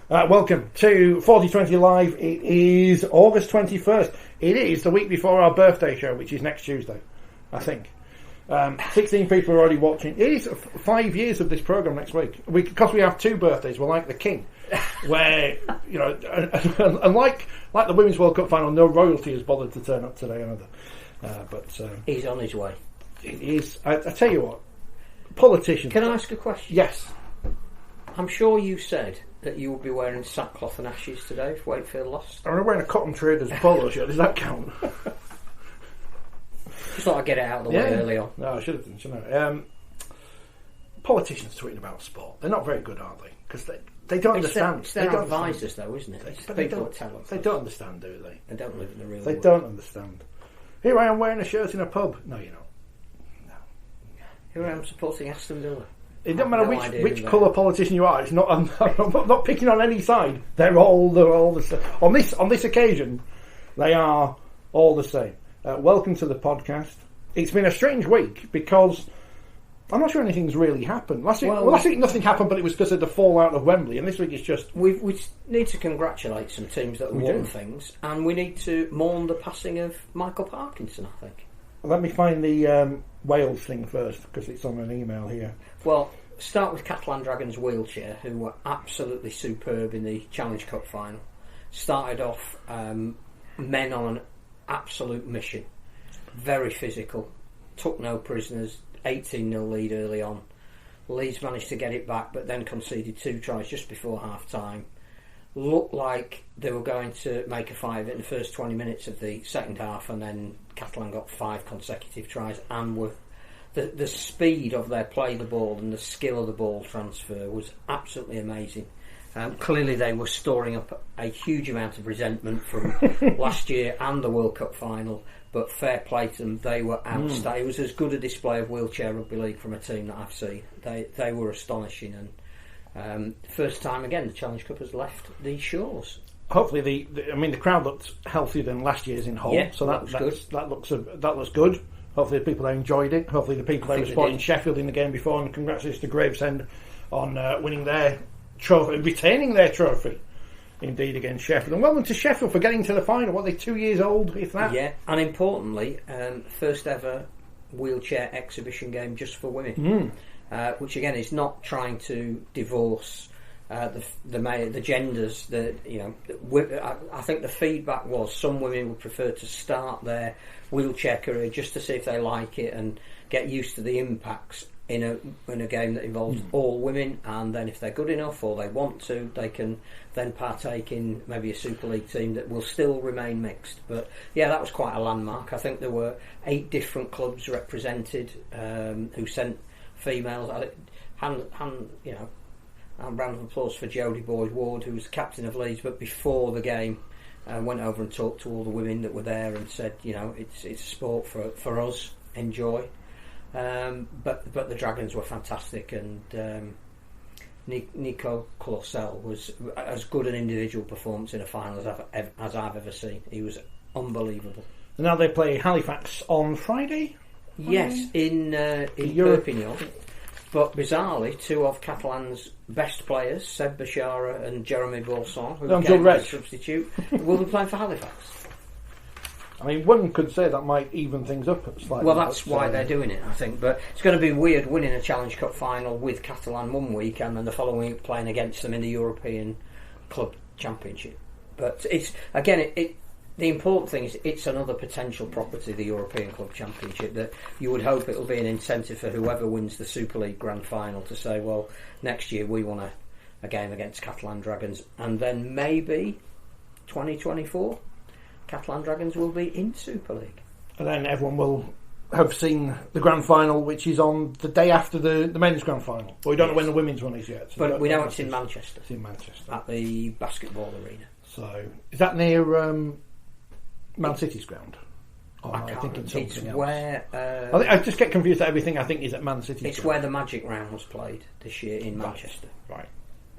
Welcome to 4020 Live. It is August 21st. It is the week before our birthday show, which is next Tuesday, I think. 16 people are already watching. It is 5 years of this programme next week. Because we have two birthdays, we're like the king. Where, you know, and like the Women's World Cup final, no royalty has bothered to turn up today either. But he's on his way. It is. I tell you what, politicians. Can I ask a question? Yes. I'm sure you said that you would be wearing sackcloth and ashes today if Wakefield lost. I'm wearing a Cotton Traders polo shirt. Does that count? Just thought I'd get it out of the way early on. No, I should have done. Shouldn't I? Politicians tweeting about sport. They're not very good, are they? Because they don't understand. It's their advisors, though, isn't it? They don't understand, do they? They don't live in the real world. They don't understand. Here I am wearing a shirt in a pub. No, you're not. No. Here I am supporting Aston Villa. It doesn't matter which colour politician you are. It's not. I'm not picking on any side. They're all the same. On this occasion, they are all the same. Welcome to the podcast. It's been a strange week because I'm not sure anything's really happened. Last week nothing happened, but it was because of the fallout of Wembley. And this week it's just we need to congratulate some teams that have won things, and we need to mourn the passing of Michael Parkinson. I think. Let me find the Wales thing first because it's on an email here. Well, start with Catalan Dragons Wheelchair, who were absolutely superb in the Challenge Cup final. Started off men on an absolute mission, very physical, took no prisoners, 18-0 lead early on. Leeds managed to get it back, but then conceded 2 tries just before half-time. Looked like they were going to make a 5 in the first 20 minutes of the second half, and then Catalan got 5 consecutive tries, and were the speed of their play the ball and the skill of the ball transfer was absolutely amazing. Clearly they were storing up a huge amount of resentment from last year and the World Cup final, but fair play to them, they were outstanding. It was as good a display of wheelchair rugby league from a team that I've seen. They were astonishing, and first time again the Challenge Cup has left these shores. Hopefully the crowd looked healthier than last year's in Hull, so that looks good. Hopefully the people that enjoyed it. Hopefully the people that were supporting Sheffield in the game before, and congratulations to Gravesend on winning their trophy, retaining their trophy, indeed, against Sheffield. And well done to Sheffield for getting to the final. What, are they 2 years old, if that? Yeah, and importantly, first ever wheelchair exhibition game just for women, which again is not trying to divorce the genders. I think the feedback was some women would prefer to start their wheelchair career just to see if they like it and get used to the impacts in a game that involves all women, and then if they're good enough or they want to, they can then partake in maybe a Super League team that will still remain mixed. But yeah, that was quite a landmark. I think there were 8 different clubs represented who sent females. A round of applause for Jodie Boyd-Ward, who was the captain of Leeds, but before the game went over and talked to all the women that were there and said, it's a sport for us, enjoy. But the Dragons were fantastic, and Nico Clossel was as good an individual performance in a final as I've ever seen. He was unbelievable. And now they play Halifax on Friday? Yes, in Perpignan. But bizarrely, 2 of Catalan's best players, Seb Bashara and Jeremy Bourson, who came as a substitute, will be playing for Halifax. I mean, one could say that might even things up slightly. Well, that's why they're doing it, I think. But it's going to be weird winning a Challenge Cup final with Catalan one week and then the following week playing against them in the European Club Championship. But it's again, the important thing is it's another potential property, the European Club Championship, that you would hope it will be an incentive for whoever wins the Super League Grand Final to say, well, next year we want a game against Catalan Dragons, and then maybe 2024 Catalan Dragons will be in Super League. And then everyone will have seen the Grand Final, which is on the day after the men's Grand Final. But we don't know when the women's one is yet. So but we know it's in Manchester. It's in Manchester. At the basketball arena. So, is that near Man City's ground? I can't remember. It's else. Where... I just get confused that everything I think is at Man City's It's ground. where the Magic Round was played this year in Manchester. Right.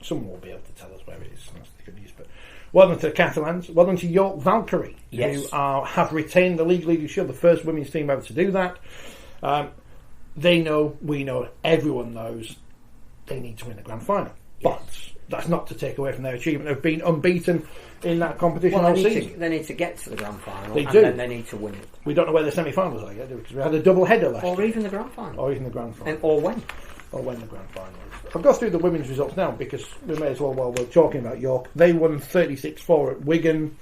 Someone will be able to tell us where it is. That's the good news. But well done to the Catalans. Well done to York Valkyrie, who have retained the League Leadership, the first women's team ever to do that. They know, we know, everyone knows they need to win the Grand Final. Yes. But that's not to take away from their achievement. They've been unbeaten in that competition all season. They need to get to the grand final, then they need to win it. We don't know where the semi-finals are yet, do we? Because we had a double header last year. Or even the grand final. Or when. Or when The grand final is. I'll go through the women's results now because we may as well, while we're talking about York. They won 36-4 at Wigan.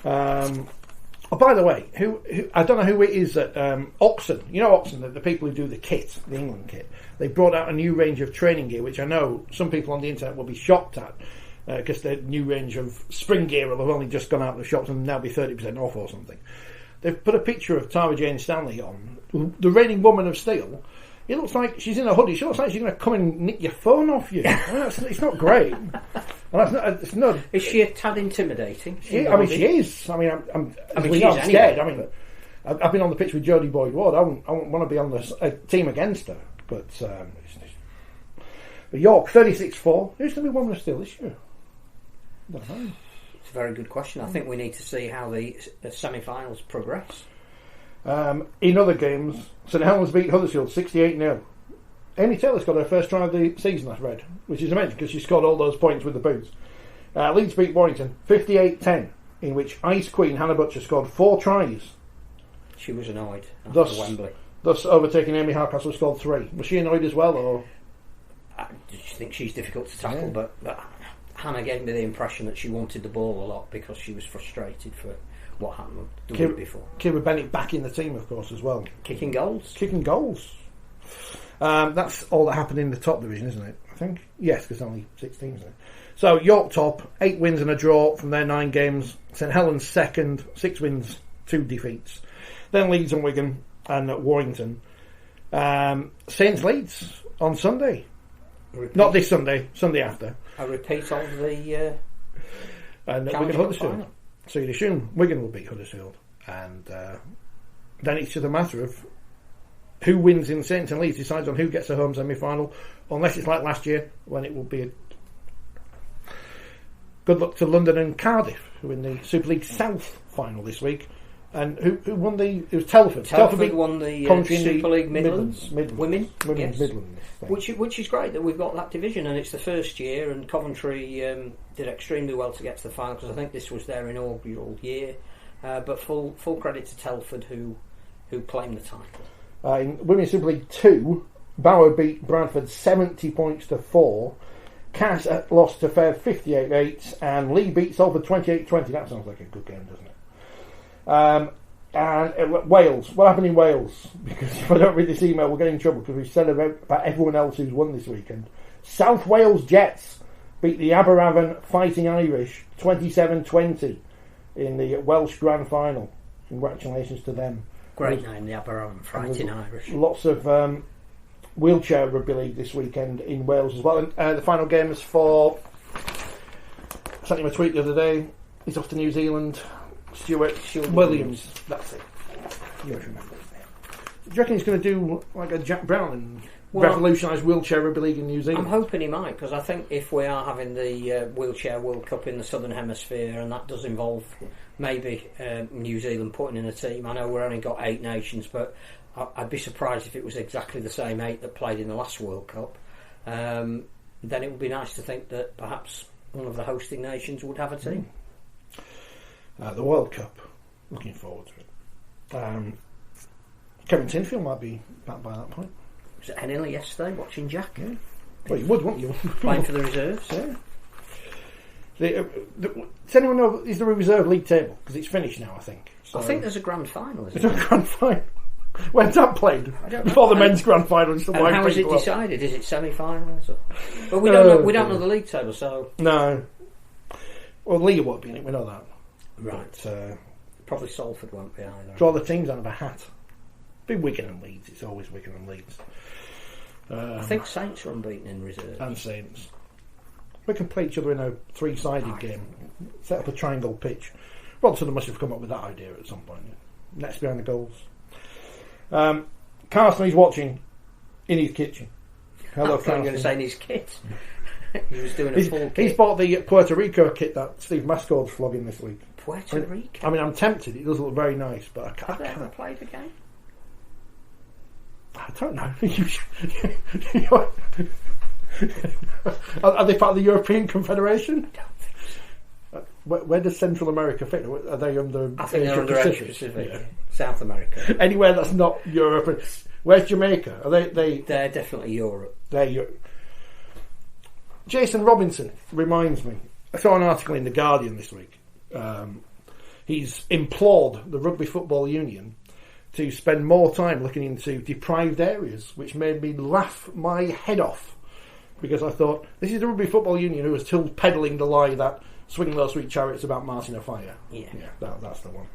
By the way, who I don't know who it is at Oxon. You know Oxon, the people who do the kit, the England kit. They brought out a new range of training gear, which I know some people on the internet will be shocked at because their new range of spring gear will have only just gone out of the shops and now be 30% off or something. They've put a picture of Tara Jane Stanley on, the reigning woman of steel. It looks like she's in a hoodie. She looks like she's going to come and nick your phone off you. It's not great. It's not. Is she a tad intimidating? She is. I mean, she's scared. I mean, I've been on the pitch with Jodie Boyd-Ward. I wouldn't want to be on the team against her. But York 36-4. Who's going to be woman of steel this year? I don't know. It's a very good question. I think we need to see how the semi-finals progress. In other games, St Helens beat Huddersfield 68-0. Amy Taylor's got her first try of the season, I've read, which is amazing because she scored all those points with the boots. Leeds beat Warrington 58-10, in which Ice Queen Hannah Butcher scored 4 tries. She was annoyed after Wembley. Thus overtaking Amy Hardcastle, who scored 3. Was she annoyed as well, or? I just think she's difficult to tackle, but Hannah gave me the impression that she wanted the ball a lot because she was frustrated for what happened the week before. Kira Bennett back in the team, of course, as well. Kicking goals. That's all that happened in the top division, isn't it? I think. Yes, because only 6 teams in it. So York top, 8 wins and a draw from their 9 games. St Helens second, 6 wins, 2 defeats. Then Leeds and Wigan and Warrington. Saints Leeds on Sunday. Not this Sunday, Sunday after. A repeat of the and Wigan Huddersfield. So you'd assume Wigan will beat Huddersfield, and then it's just a matter of who wins in Saints and Leeds decides on who gets a home semi-final, unless it's like last year when it will be good luck to London and Cardiff, who are in the Super League South final this week. And who won it was Telford. Telford won the Super League Midlands. Women's yes. Midlands which is great that we've got that division, and it's the first year, and Coventry did extremely well to get to the final because I think this was their inaugural year. But full credit to Telford who claimed the title. In Women's Super League 2, Bauer beat Bradford 70 points to 4. Cass lost to Fair 58-8, and Lee beat Salford 28-20. That sounds like a good game, doesn't it? And Wales. What happened in Wales? Because if I don't read this email, we'll get in trouble because we've said about everyone else who's won this weekend. South Wales Jets beat the Aberavon Fighting Irish 27-20 in the Welsh Grand Final. Congratulations to them. Great name, the Aberavon Fighting Irish. Lots of wheelchair rugby league this weekend in Wales as well. And the final game is for, I sent him a tweet the other day, he's off to New Zealand. Stuart Williams. That's it. You remember his name. Do you reckon he's going to do like a Jack Brown and revolutionise wheelchair rugby league in New Zealand? I'm hoping he might, because I think if we are having the wheelchair World Cup in the Southern Hemisphere, and that does involve maybe New Zealand putting in a team. I know we've only got 8 nations, but I'd be surprised if it was exactly the same 8 that played in the last World Cup. Then it would be nice to think that perhaps one of the hosting nations would have a team. The World Cup, looking forward to it. Kevin Tinfield might be back by that point. Was it Henley yesterday watching Jack? Yeah. Well, you would, wouldn't you? Playing for the reserves. Yeah. Does anyone know, is there a reserve league table? Because it's finished now, I think. So, I think there's a grand final, isn't there? There's a grand final. When's that played? Before the men's grand final. And how is it decided? Is it semi-finals? But we don't know the league table, so... No. Well, League won't be in it, we know that. Right. But, probably Salford won't be either. Draw the teams out of a hat. Be Wigan and Leeds. It's always Wigan and Leeds. I think Saints are unbeaten in reserve. And Saints. We can play each other in a 3-sided game. Set up a triangle pitch. Rod Southern must have come up with that idea at some point. Nets behind the goals. Carson is watching in his kitchen. Hello, Carson. I'm going to say in his kit. He was doing a full kit. He's bought the Puerto Rico kit that Steve Mascord's flogging this week. Puerto Rico? I mean, I'm tempted. It does look very nice, but I can't. Have they ever played the game? I don't know. Are they part of the European Confederation? Where does Central America fit? Are they under? I think they're under Pacific? Pacific. Yeah. South America. Anywhere that's not Europe. Where's Jamaica? Are they? They're definitely Europe. They're Europe. Jason Robinson reminds me. I saw an article in The Guardian this week. He's implored the Rugby Football Union to spend more time looking into deprived areas, which made me laugh my head off, because I thought, this is the Rugby Football Union who was still peddling the lie that Swing Those Sweet Chariots about Martin O'Fire. Yeah, that's the one.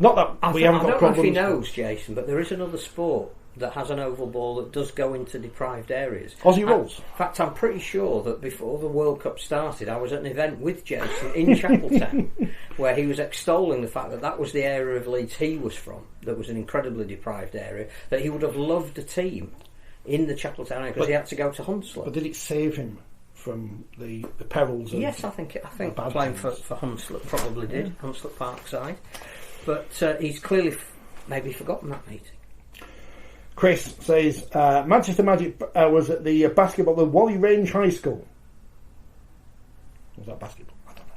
Not that we haven't got problems. I don't know if he knows, Jason, but there is another sport that has an oval ball that does go into deprived areas. Aussie rules. In fact, I'm pretty sure that before the World Cup started, I was at an event with Jason in Chapeltown where he was extolling the fact that that was the area of Leeds he was from, that was an incredibly deprived area, that he would have loved a team in the Chapeltown area because he had to go to Hunslet. But did it save him from the perils of... Yes, I think playing for Hunslet probably did, Hunslet Parkside. But he's clearly maybe forgotten that meeting. Chris says, Manchester Magic was at the basketball at Wally Range High School. Was that basketball?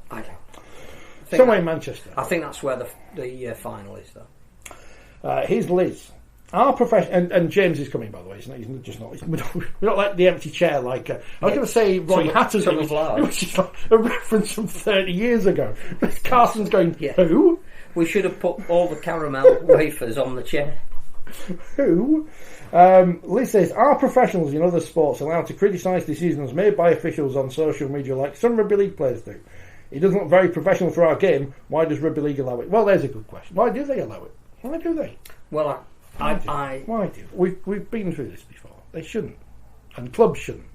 I don't know. Somewhere in Manchester. I think that's where the final is, though. Here's Liz. Our profession, and James is coming, by the way. He's just not. We're not like the empty chair. Like I was going to say, Roy Hattersley, which is like a reference from 30 years ago. Carson's going, who? We should have put all the caramel wafers on the chair. Who? Liz says, are professionals in other sports allowed to criticise decisions made by officials on social media like some Rugby League players do? It doesn't look very professional for our game. Why does Rugby League allow it? Well, there's a good question. Why do they allow it? Why do they? Well, Why do? We've been through this before. They shouldn't. And clubs shouldn't.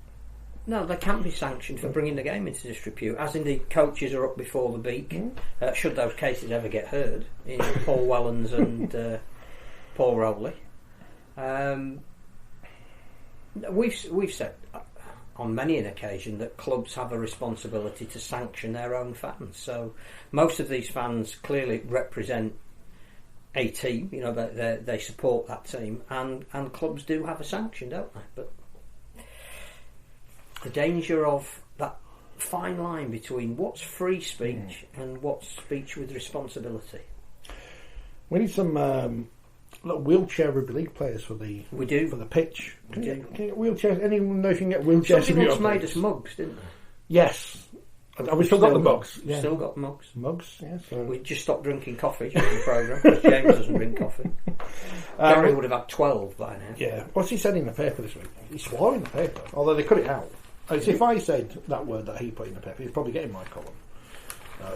No, they can be sanctioned for bringing the game into disrepute, as indeed coaches are up before the beak, should those cases ever get heard, in Paul Wellens and Paul Rowley. We've said on many an occasion that clubs have a responsibility to sanction their own fans. So most of these fans clearly represent a team, you know, they support that team, and clubs do have a sanction, don't they? But the danger of that fine line between what's free speech and what's speech with responsibility. We need some wheelchair Rugby League players for the pitch. Can you get wheelchairs? Anyone know if you can get wheelchairs? Somebody once made us mugs, didn't they? Yes. Have we still got the mugs? Yeah. Still got mugs. Mugs, yes. Yeah, we just stopped drinking coffee during the programme because James doesn't drink coffee. Gary would have had 12 by now. Yeah. What's he said in the paper this week? He swore in the paper, although they cut it out. So if I said that word that he put in the paper, he's probably getting my column.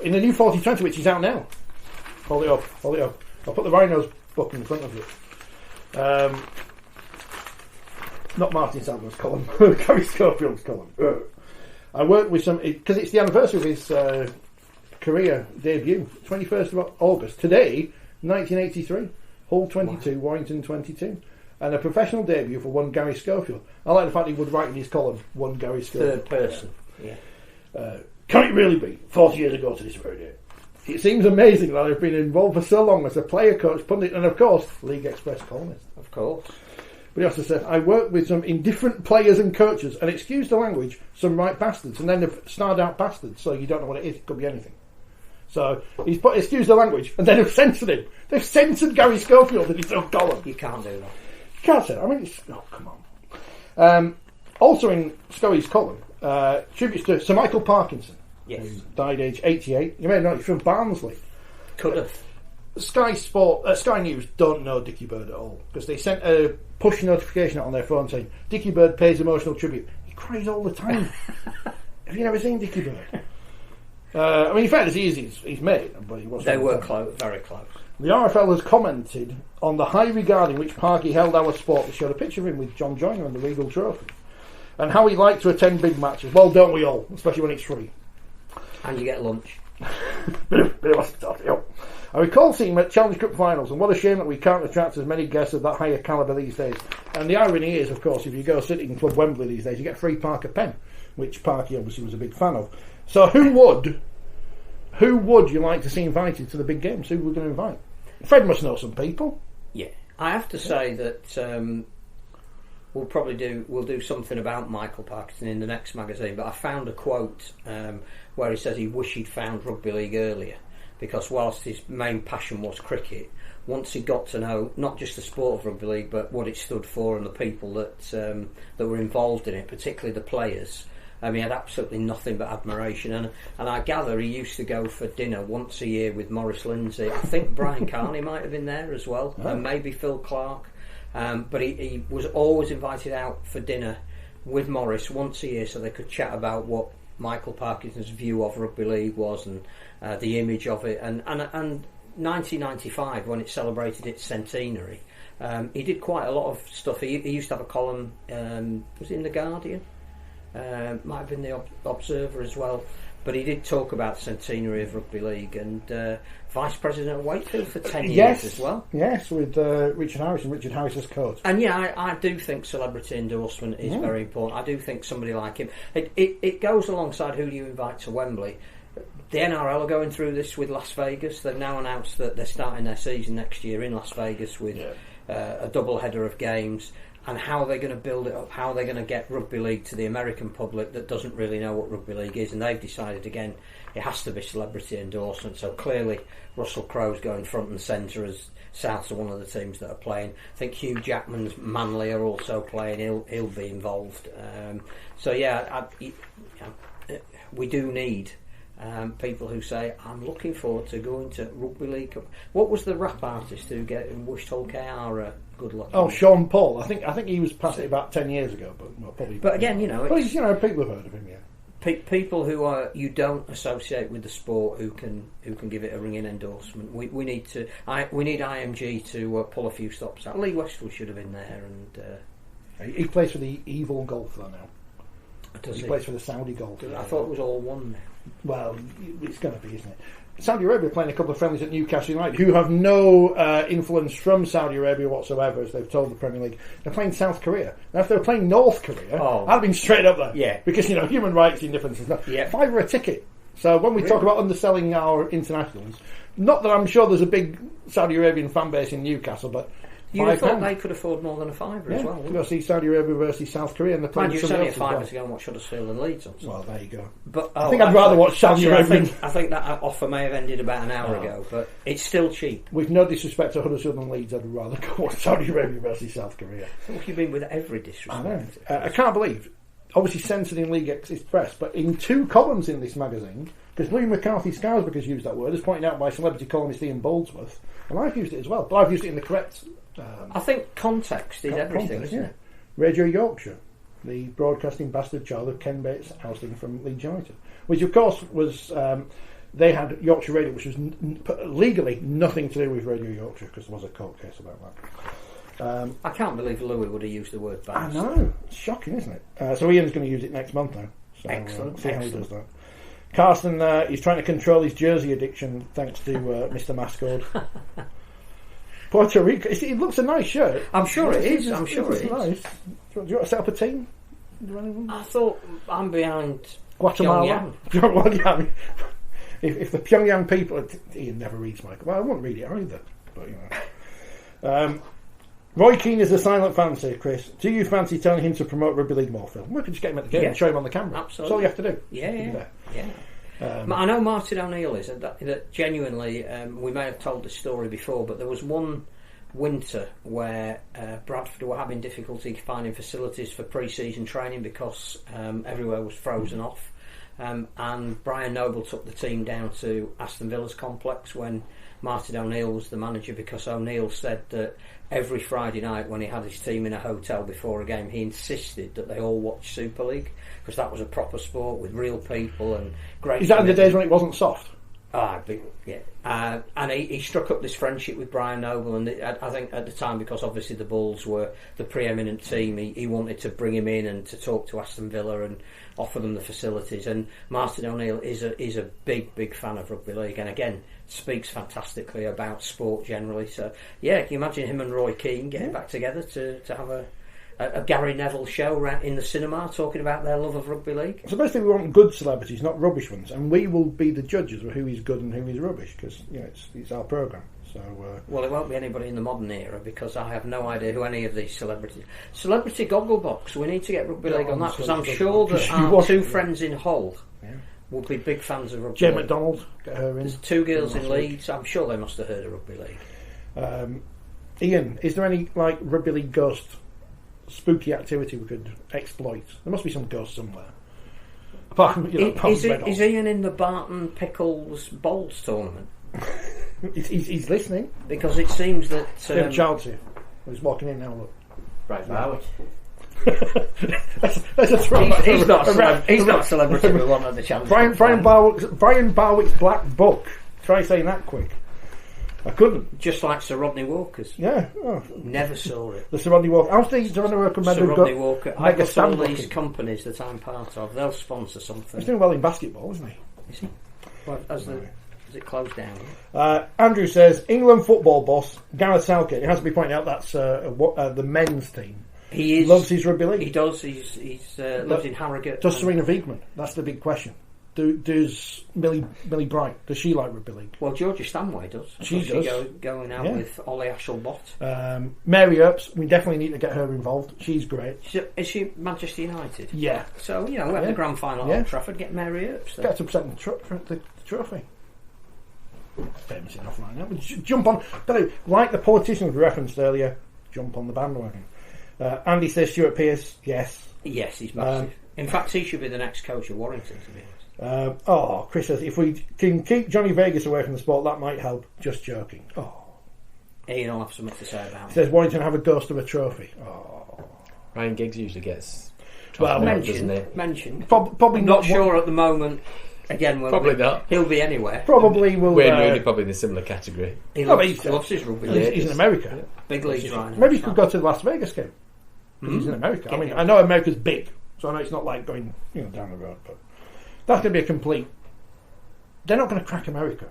In the new 4020, which is out now. Hold it up. I'll put the Rhinos book in front of you. Not Martin Sandler's column, Gary Schofield's column. I worked with some, because it's the anniversary of his career debut, 21st of August. Today, 1983, Hull 22, wow. Warrington 22. And a professional debut for one Gary Schofield. I like the fact he would write in his column, one Gary Schofield. Third person, yeah. Can it really be, 40 years ago to this very day? It seems amazing that I've been involved for so long as a player, coach, pundit, and of course, League Express columnist. Of course. But he also said, I worked with some indifferent players and coaches, and excuse the language, some right bastards, and then they've starred out bastards, so you don't know what it is. It could be anything. So he's put, excuse the language, and then they've censored him. They've censored Gary Schofield in his own column. You can't do that. You can't say that. I mean, come on. Also in Scully's column, tributes to Sir Michael Parkinson. Yes. Who died aged 88. You may know he's from Barnsley. Could have. Sky News don't know Dickie Bird at all, because they sent a push notification out on their phone saying Dickie Bird pays emotional tribute. He cries all the time. Have you never seen Dickie Bird? I mean, in fact, he's made, but he wasn't. They were very close. The RFL has commented on the high regard in which Parky held our sport. They showed a picture of him with John Joyner and the Regal Trophy, and how he liked to attend big matches. Well, don't we all? Especially when it's free. And you get lunch. bit of hospitality. I recall seeing him at Challenge Cup finals, and what a shame that we can't attract as many guests of that higher calibre these days. And the irony is, of course, if you go sitting in Club Wembley these days, you get a free Parker pen, which Parky obviously was a big fan of. So who would you like to see invited to the big games? Who we're going to invite? Fred must know some people. Yeah, I have to say that we'll do something about Michael Parkinson in the next magazine. But I found a quote where he says he wished he'd found rugby league earlier, because whilst his main passion was cricket, once he got to know not just the sport of rugby league but what it stood for and the people that were involved in it, particularly the players, he had absolutely nothing but admiration. And I gather he used to go for dinner once a year with Maurice Lindsay. I think Brian Carney might have been there as well, and maybe Phil Clark. But he was always invited out for dinner with Maurice once a year, so they could chat about what Michael Parkinson's view of rugby league was and the image of it. And 1995, when it celebrated its centenary, he did quite a lot of stuff. He used to have a column, was it in The Guardian? Might have been The Observer as well. But he did talk about the centenary of Rugby League, and Vice President of Wakefield for 10 years as well. Yes, with Richard Harris and Richard Harris's coach. And yeah, I do think celebrity endorsement is very important. I do think somebody like him. It goes alongside who you invite to Wembley. The NRL are going through this with Las Vegas. They've now announced that they're starting their season next year in Las Vegas with a double header of games. And how they're going to build it up, how they're going to get rugby league to the American public that doesn't really know what rugby league is. And they've decided, again, it has to be celebrity endorsement. So clearly Russell Crowe's going front and centre as Souths are one of the teams that are playing. I think Hugh Jackman's Manly are also playing. He'll be involved. We do need people who say, I'm looking forward to going to Rugby League. What was the rap artist who wished Hull KR good luck? Oh, Sean Paul. I think he was past it about 10 years ago, but probably. But again, people have heard of him. Yeah, people who you don't associate with the sport who can give it a ringing endorsement. We need IMG to pull a few stops out. Lee Westwood should have been there, and he plays for the Evil Golf though now. He plays for the Saudi Golf. I thought it was all one now. Well, it's going to be, isn't it? Saudi Arabia are playing a couple of friendlies at Newcastle United, who have no influence from Saudi Arabia whatsoever, as they've told the Premier League. They're playing South Korea. Now, if they were playing North Korea, I'd have been straight up there. Yeah. Because, human rights indifference and stuff. Yeah. £5 a ticket. So when we talk about underselling our internationals, not that I'm sure there's a big Saudi Arabian fan base in Newcastle, but you would have thought they could afford more than a £5 as well. To go see Saudi Arabia versus South Korea, and they're playing it's only a £5 to go and watch Huddersfield and Leeds on. Well, there you go. But I think I'd rather watch Saudi Arabia. I think that offer may have ended about an hour ago, but it's still cheap. With no disrespect to Huddersfield and Leeds, I'd rather go watch Saudi Arabia versus South Korea. What you mean with every disrespect? I know. I can't believe, obviously censored in League Express, but in 2 columns in this magazine, because Louis McCarthy Scarisbrick has used that word, as pointed out by celebrity columnist Ian Boldsworth, and I've used it as well, but I've used it in the correct. I think context is everything, isn't it? Radio Yorkshire, the broadcasting bastard child of Ken Bates' ousting from Leeds United, which of course was they had Yorkshire Radio, which was legally nothing to do with Radio Yorkshire, because there was a court case about that. I can't believe Louis would have used the word bastard. I know, it's shocking, isn't it? So Ian's going to use it next month now. So, excellent. See how he does that. Carsten, he's trying to control his jersey addiction thanks to Mr. Mascord. Puerto Rico. It looks a nice shirt. I'm sure it is. I'm sure it is. Nice. Do you want to set up a team? I thought I'm behind Guatemala. Pyongyang. If the Pyongyang people, Ian never reads Michael. Well, I won't read it either. But Roy Keane is a silent fan, say Chris. Do you fancy telling him to promote Rugby League more, Phil? We could just get him at the game and show him on the camera. Absolutely. That's all you have to do. Yeah. I know Martin O'Neill is, that genuinely, we may have told this story before, but there was one winter where Bradford were having difficulty finding facilities for pre-season training because everywhere was frozen off, and Brian Noble took the team down to Aston Villa's complex when Martin O'Neill was the manager, because O'Neill said that every Friday night when he had his team in a hotel before a game, he insisted that they all watch Super League, because that was a proper sport with real people and great. Is that in the days when it wasn't soft? Yeah. And he struck up this friendship with Brian Noble, and I think at the time, because obviously the Bulls were the preeminent team, he wanted to bring him in and to talk to Aston Villa and offer them the facilities. And Martin O'Neill is a big fan of Rugby League, and again speaks fantastically about sport generally. So yeah, can you imagine him and Roy Keane getting back together to have a Gary Neville show in the cinema talking about their love of Rugby League? So basically we want good celebrities, not rubbish ones, and we will be the judges of who is good and who is rubbish, because it's our programme. So, well, it won't be anybody in the modern era because I have no idea who any of these celebrities. Celebrity Gogglebox. We need to get Rugby League on that because I'm sure that our two friends in Hull will be big fans of Rugby Jane League. McDonald, get her in. There's two girls in Leeds. I'm sure they must have heard of Rugby League. Ian, is there any like Rugby League ghost spooky activity we could exploit? There must be some ghost somewhere. Apart from, is Ian in the Barton Pickles Bowls tournament? he's listening because it seems that Charles here. He's walking in now. Look, right now. That's a throw. He's not a celebrity we want at the challenge. Brian Barwick's Black Book. Try saying that quick. I couldn't. Just like Sir Rodney Walker's. Yeah. Oh. Never saw it. The Sir Rodney Walker. How's the Sir Rodney Walker? Sir Rodney Walker. I've got all these companies that I'm part of. They'll sponsor something. He's doing well in basketball, isn't he? Is he? Well, has it closed down? Andrew says, England football boss, Gareth Southgate. It has to be pointed out that's the men's team. He loves his rugby league. He does. He's lives in Harrogate. Does Serena Wiegman? That's the big question. Does Millie Bright? Does she like rugby league? Well, Georgia Stanway does. She does. Going out with Ollie Ashelbott. Mary Earps, we definitely need to get her involved. She's great. Is she Manchester United? Yeah. So we have the grand final at Old Trafford. Get Mary Earps. Get her to present the trophy. Famous enough right now. Jump on. Like the politicians we referenced earlier. Jump on the bandwagon. Andy says Stuart Pearce. Yes. Yes, he's massive. In fact, he should be the next coach of Warrington, to be honest. Chris says, if we can keep Johnny Vegas away from the sport, that might help. Just joking. Ian will have something to say about it. He says, Warrington have a ghost of a trophy. Ryan Giggs usually gets mentioned. Probably not sure at the moment. Again, probably not. He'll be anywhere. Probably will. Wayne Rooney probably in a similar category. He loves his rugby league. He's in America. Yeah. Big leagues right now. Maybe he could go to the Las Vegas game. He's in America. I mean, I know America's big, so I know it's not like going down the road, but that's going to be a complete. They're not going to crack America.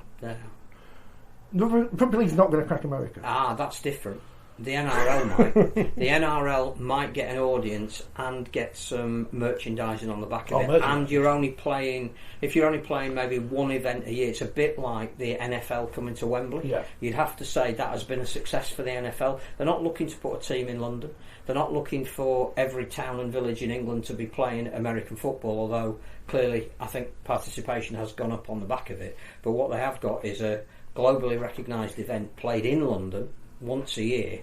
No. Rugby League's not going to crack America. That's different. The NRL might. The NRL might get an audience and get some merchandising on the back of it. And you're only playing, if you're only playing maybe one event a year, it's a bit like the NFL coming to Wembley. Yeah. You'd have to say that has been a success for the NFL. They're not looking to put a team in London. They're not looking for every town and village in England to be playing American football, although clearly I think participation has gone up on the back of it. But what they have got is a globally recognised event played in London once a year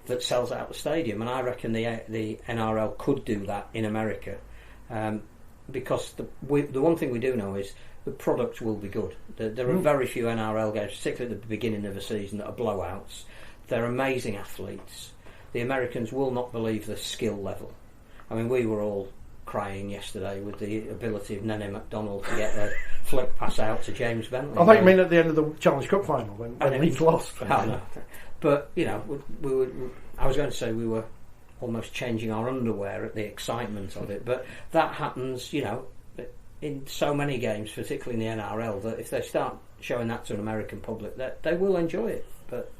that sells out the stadium, and I reckon the NRL could do that in America, because the one thing we do know is the product will be good. There are very few NRL games, particularly at the beginning of a season, that are blowouts. They're amazing athletes. The Americans will not believe the skill level. I mean, we were all crying yesterday with the ability of Nene McDonald to get a flick pass out to James Bentley. I thought you mean at the end of the Challenge Cup final when Leeds lost. But we were. I was going to say we were almost changing our underwear at the excitement of it. But that happens, in so many games, particularly in the NRL, that if they start showing that to an American public, that they will enjoy it. But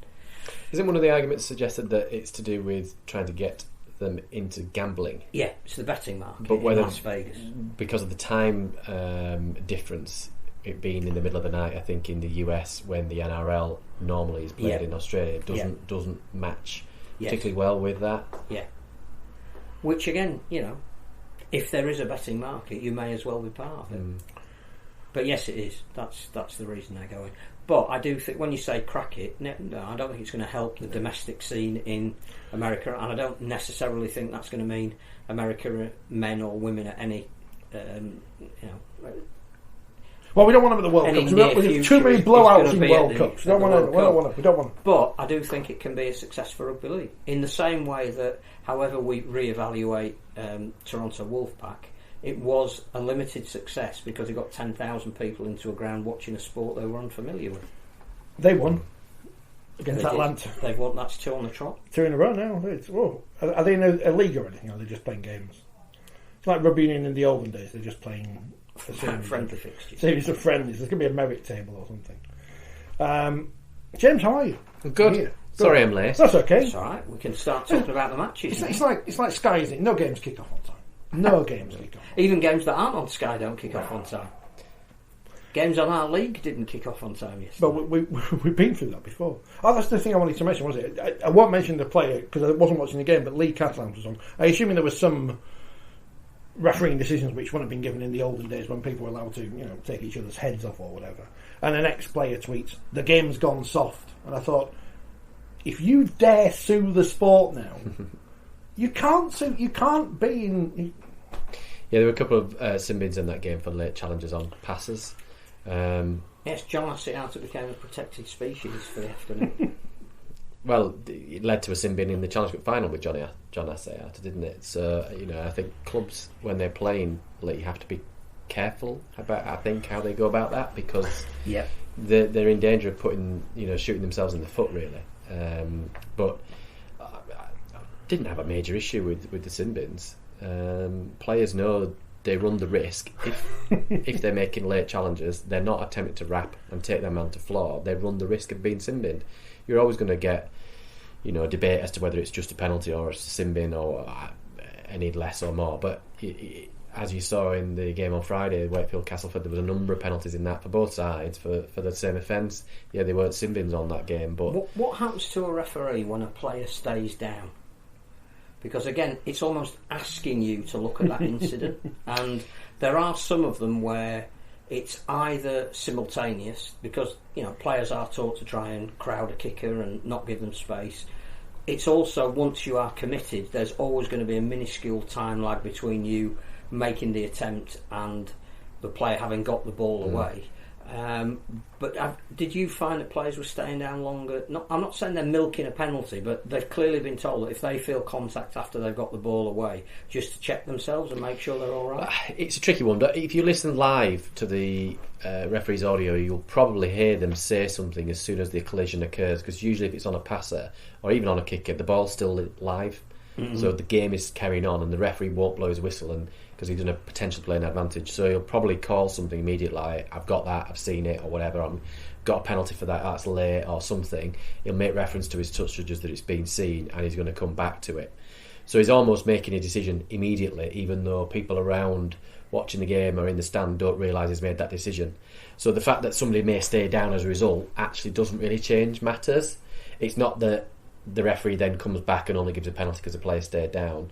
isn't one of the arguments suggested that it's to do with trying to get them into gambling? Yeah, it's the betting market but in Las Vegas. Because of the time difference, it being in the middle of the night, I think in the US when the NRL normally is played in Australia, doesn't match particularly well with that. Yeah. Which again, if there is a betting market, you may as well be part of it. But yes, it is. That's the reason they're going. But I do think when you say crack it, no, I don't think it's going to help the domestic scene in America, and I don't necessarily think that's going to mean America men or women at any, Well, we don't want them at the World Cups. We have too many blowouts in World Cups. We don't want them. But I do think it can be a success for Rugby League. In the same way that, however we re-evaluate Toronto Wolfpack, it was a limited success because it got 10,000 people into a ground watching a sport they were unfamiliar with. They won against Atlanta. They've won. That's 2 on the trot. 2 in a row now. Are they in a league or anything? Or are they just playing games? It's like rugby union in the olden days. They're just playing friendly fixtures. Series of friendlies. There's going to be a merit table or something. James, how are you? Good. Sorry I'm late. That's okay. It's all right. We can start talking about the matches. It's like Sky, isn't it? No games kick off on time. No games kick off. Even games that aren't on Sky don't kick off on time. Games on our league didn't kick off on time yesterday. But we've been through that before. Oh, that's the thing I wanted to mention, was it? I won't mention the player because I wasn't watching the game, but Lee Catalan was on. I assuming there was some refereeing decisions which wouldn't have been given in the olden days when people were allowed to, take each other's heads off or whatever. And an ex-player tweets, "The game's gone soft." And I thought, if you dare sue the sport now, you can't sue. You can't be in. Yeah, there were a couple of sin bins in that game for late challenges on passes. Yes, John Asseata became a protected species for the afternoon. Well, it led to a sin bin in the Challenge Cup final with John Asseata, didn't it? So, I think clubs, when they're playing, have to be careful about, I think, how they go about that, because they're in danger of shooting themselves in the foot, really. But I didn't have a major issue with the sin bins. Players know they run the risk if they're making late challenges, they're not attempting to wrap and take their man to floor, they run the risk of being sin binned. You're always going to get a debate as to whether it's just a penalty or it's a sin bin or any less or more, but as you saw in the game on Friday, Wakefield Castleford, there was a number of penalties in that for both sides for the same offence. Yeah, they weren't sin bins on that game, but what happens to a referee when a player stays down? Because again, it's almost asking you to look at that incident, and there are some of them where it's either simultaneous, because players are taught to try and crowd a kicker and not give them space. It's also, once you are committed, there's always going to be a minuscule time lag between you making the attempt and the player having got the ball away. But did you find that players were staying down longer? I'm not saying they're milking a penalty, but they've clearly been told that if they feel contact after they've got the ball away, just to check themselves and make sure they're all right. It's a tricky one. If you listen live to the referee's audio, you'll probably hear them say something as soon as the collision occurs, because usually if it's on a passer or even on a kicker, the ball's still live. Mm-hmm. So the game is carrying on and the referee won't blow his whistle, and because he's in a potential playing advantage, so he'll probably call something immediately like, "I've got that, I've seen it," or whatever, "I've got a penalty for that, that's late," or something. He'll make reference to his touch judges that it's been seen, and he's going to come back to it. So he's almost making a decision immediately, even though people around watching the game or in the stand don't realise he's made that decision. So the fact that somebody may stay down as a result actually doesn't really change matters. It's not that the referee then comes back and only gives a penalty because the player stayed down.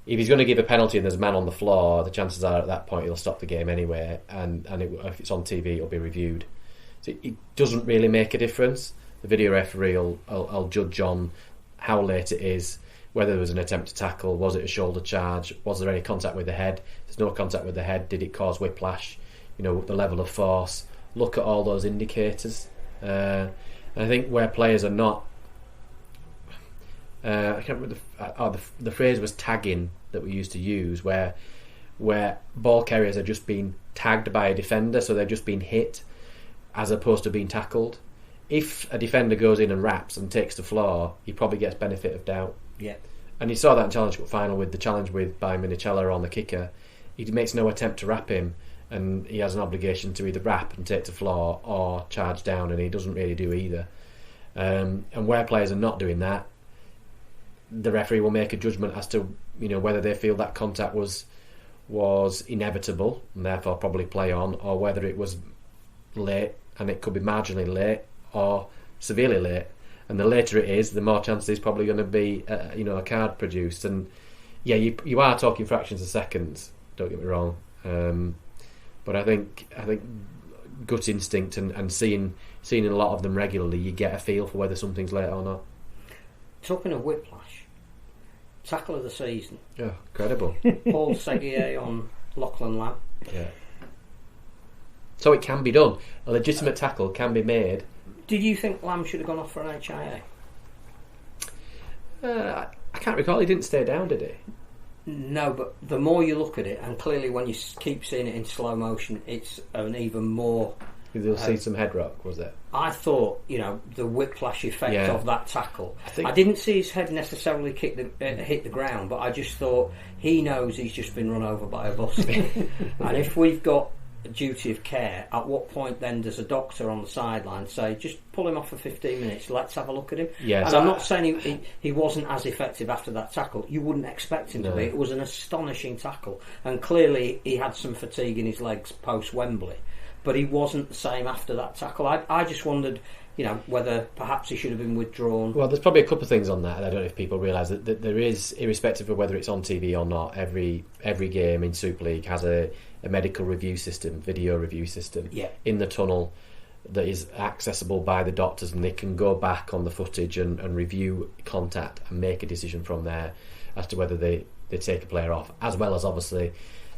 If he's going to give a penalty and there's a man on the floor, the chances are at that point he'll stop the game anyway, and if it's on TV, it'll be reviewed. So it doesn't really make a difference. The video referee will judge on how late it is, whether there was an attempt to tackle, was it a shoulder charge, was there any contact with the head, if there's no contact with the head, did it cause whiplash, the level of force. Look at all those indicators. And I think where players are not, I can't remember the phrase was tagging that we used to use, where ball carriers are just being tagged by a defender, so they're just being hit as opposed to being tackled. If a defender goes in and wraps and takes the floor, he probably gets benefit of doubt. Yeah. And you saw that in Challenge Cup final with the challenge by Minicella on the kicker. He makes no attempt to wrap him, and he has an obligation to either wrap and take the floor or charge down, and he doesn't really do either. And where players are not doing that, the referee will make a judgment as to whether they feel that contact was inevitable and therefore probably play on, or whether it was late and it could be marginally late or severely late. And the later it is, the more chances there's probably going to be a card produced. And yeah, you are talking fractions of seconds. Don't get me wrong, but I think gut instinct and seeing a lot of them regularly, you get a feel for whether something's late or not. Talking of whiplash, tackle of the season. Oh, incredible. Paul Seguier on Lachlan Lamb. Yeah. So it can be done. A legitimate tackle can be made. Did you think Lamb should have gone off for an HIA? I can't recall. He didn't stay down, did he? No, but the more you look at it, and clearly when you keep seeing it in slow motion, it's an even more... You'll see some head rock, was it? I thought, the whiplash effect of that tackle. I didn't see his head necessarily hit the ground, but I just thought he knows he's just been run over by a bus. And if we've got a duty of care, at what point then does a doctor on the sideline say, just pull him off for 15 minutes, let's have a look at him? Yes. And I'm not saying he wasn't as effective after that tackle. You wouldn't expect him to be. It was an astonishing tackle. And clearly he had some fatigue in his legs post-Wembley. but he wasn't the same after that tackle. I just wondered, whether perhaps he should have been withdrawn. Well, there's probably a couple of things on that. I don't know if people realise that there is, irrespective of whether it's on TV or not, every game in Super League has a medical review system, video review system in the tunnel that is accessible by the doctors, and they can go back on the footage and review contact and make a decision from there as to whether they take a player off, as well as obviously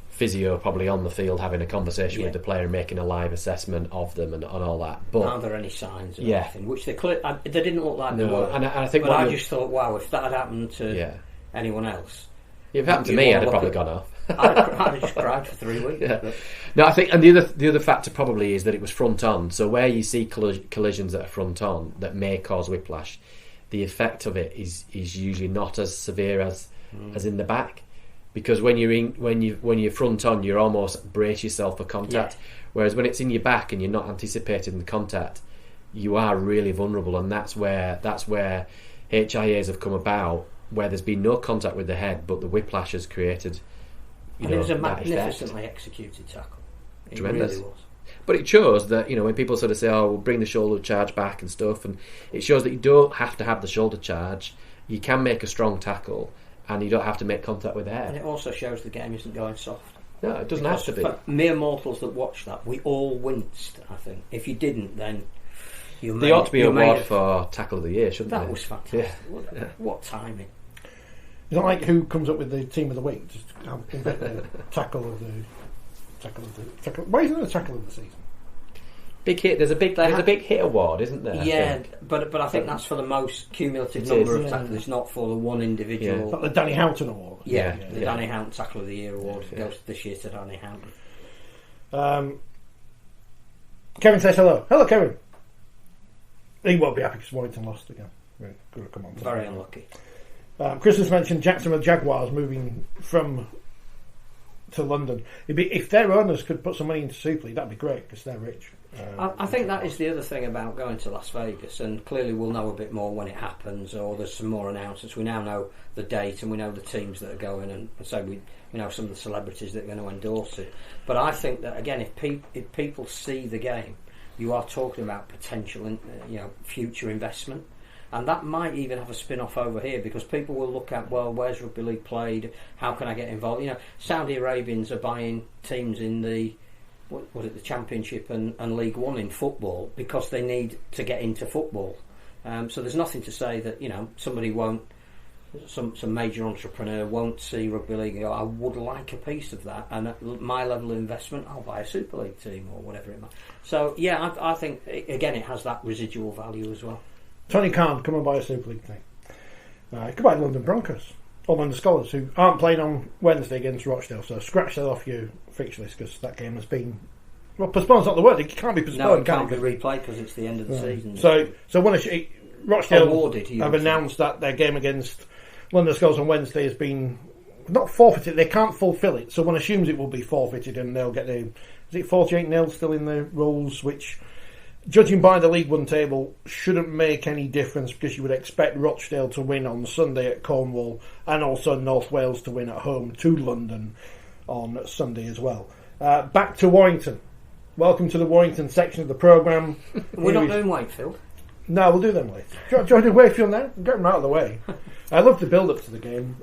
physio probably on the field having a conversation with the player and making a live assessment of them and all that. But are there any signs of anything? Which they didn't look like they were. And I think, but I just thought, wow, if that had happened to anyone else, if it happened to me, I'd have probably gone off. I'd have just cried for 3 weeks. Yeah. No, I think, and the other factor probably is that it was front on. So where you see collisions that are front on that may cause whiplash, the effect of it is usually not as severe as in the back. Because when you're front on, you're almost brace yourself for contact. Whereas when it's in your back and you're not anticipating the contact, you are really vulnerable, and that's where HIAs have come about, where there's been no contact with the head, but the whiplash has created. It was a magnificently executed tackle. It Tremendous. Really was. But it shows that, when people sort of say, "Oh, we'll bring the shoulder charge back" and stuff, and it shows that you don't have to have the shoulder charge. You can make a strong tackle, and you don't have to make contact with the head. And it also shows the game isn't going soft. No, it doesn't have to be. For mere mortals that watch that, we all winced, I think. If you didn't, then they ought to be awarded for tackle of the year, shouldn't they? That was fantastic. Yeah. What timing. Is it like who comes up with the team of the week? Just invent the tackle of the why isn't it the tackle of the season? Big hit. There's a big hit award, isn't there? Yeah, but I think that's for the most cumulative number of tackles. It's not for the one individual. It's like the Danny Houghton award. Yeah, the Danny Houghton Tackle of the Year award goes this year to Danny Houghton. Kevin says hello. Hello, Kevin. He won't be happy because Warrington lost again. We're going to come on. Very unlucky. Chris has mentioned Jacksonville Jaguars moving to London. If their owners could put some money into Super League, that'd be great because they're rich. I think that is the other thing about going to Las Vegas, and clearly we'll know a bit more when it happens, or there's some more announcements. We now know the date and we know the teams that are going, and so we know some of the celebrities that are going to endorse it. But I think that again, if people see the game, you are talking about potential, future investment. And that might even have a spin-off over here, because people will look at, well, where's Rugby League played? How can I get involved? Saudi Arabians are buying teams in the Championship and League One in football because they need to get into football. So there's nothing to say that somebody won't, some major entrepreneur won't see Rugby League and go, I would like a piece of that, and at my level of investment, I'll buy a Super League team or whatever it might. So yeah, I think again it has that residual value as well. Tony Khan, come and buy a Super League team. Goodbye, London Broncos. Or London Scholars, who aren't playing on Wednesday against Rochdale, so scratch that off your fixture list because that game has been... Well, postpone's not the word. It can't be postponed. No, it can't be replayed because it's the end of the season. So when Rochdale have announced that their game against London Scholars on Wednesday has been not forfeited. They can't fulfil it, so one assumes it will be forfeited and they'll get the... Is it 48-0 still in the rules, which... Judging by the League One table, shouldn't make any difference because you would expect Rochdale to win on Sunday at Cornwall and also North Wales to win at home to London on Sunday as well. Back to Warrington. Welcome to the Warrington section of the programme. We're not doing Wakefield. No, we'll do them later. Do you want to do Wakefield now? Get them out of the way. I love the build-up to the game.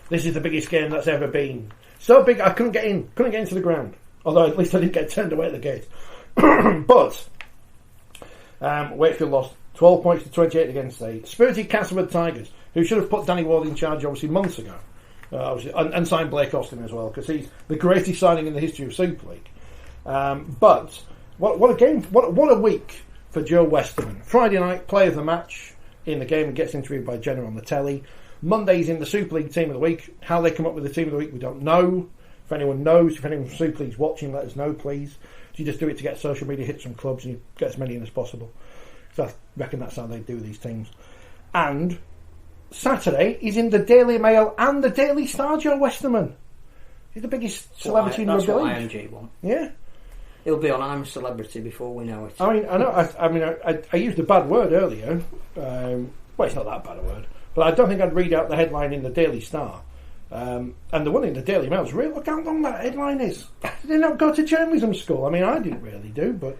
This is the biggest game that's ever been. So big I couldn't get into the ground. Although at least I didn't get turned away at the gate. But... Wakefield lost 12 points to 28 against the spirited Castlewood Tigers, who should have put Danny Ward in charge obviously months ago, and signed Blake Austin as well because he's the greatest signing in the history of Super League. But what a game! What a week for Joe Westerman. Friday night, player of the match in the game and gets interviewed by Jenna on the telly. Monday's in the Super League team of the week. How they come up with the team of the week, we don't know. If anyone knows, if anyone from Super League's watching, let us know, please. You just do it to get social media hits from clubs and you get as many in as possible. So I reckon that's how they do these teams. And Saturday is in the Daily Mail and the Daily Star, Joe Westerman. He's the biggest celebrity in Rugby League. That's what IMG want. Yeah. He'll be on I'm a Celebrity before we know it. I mean, I know. I used a bad word earlier. Well, it's not that bad a word. But I don't think I'd read out the headline in the Daily Star And the one in the Daily Mail's really, look how long that headline is. Did they not go to journalism school? I mean, I didn't really do, but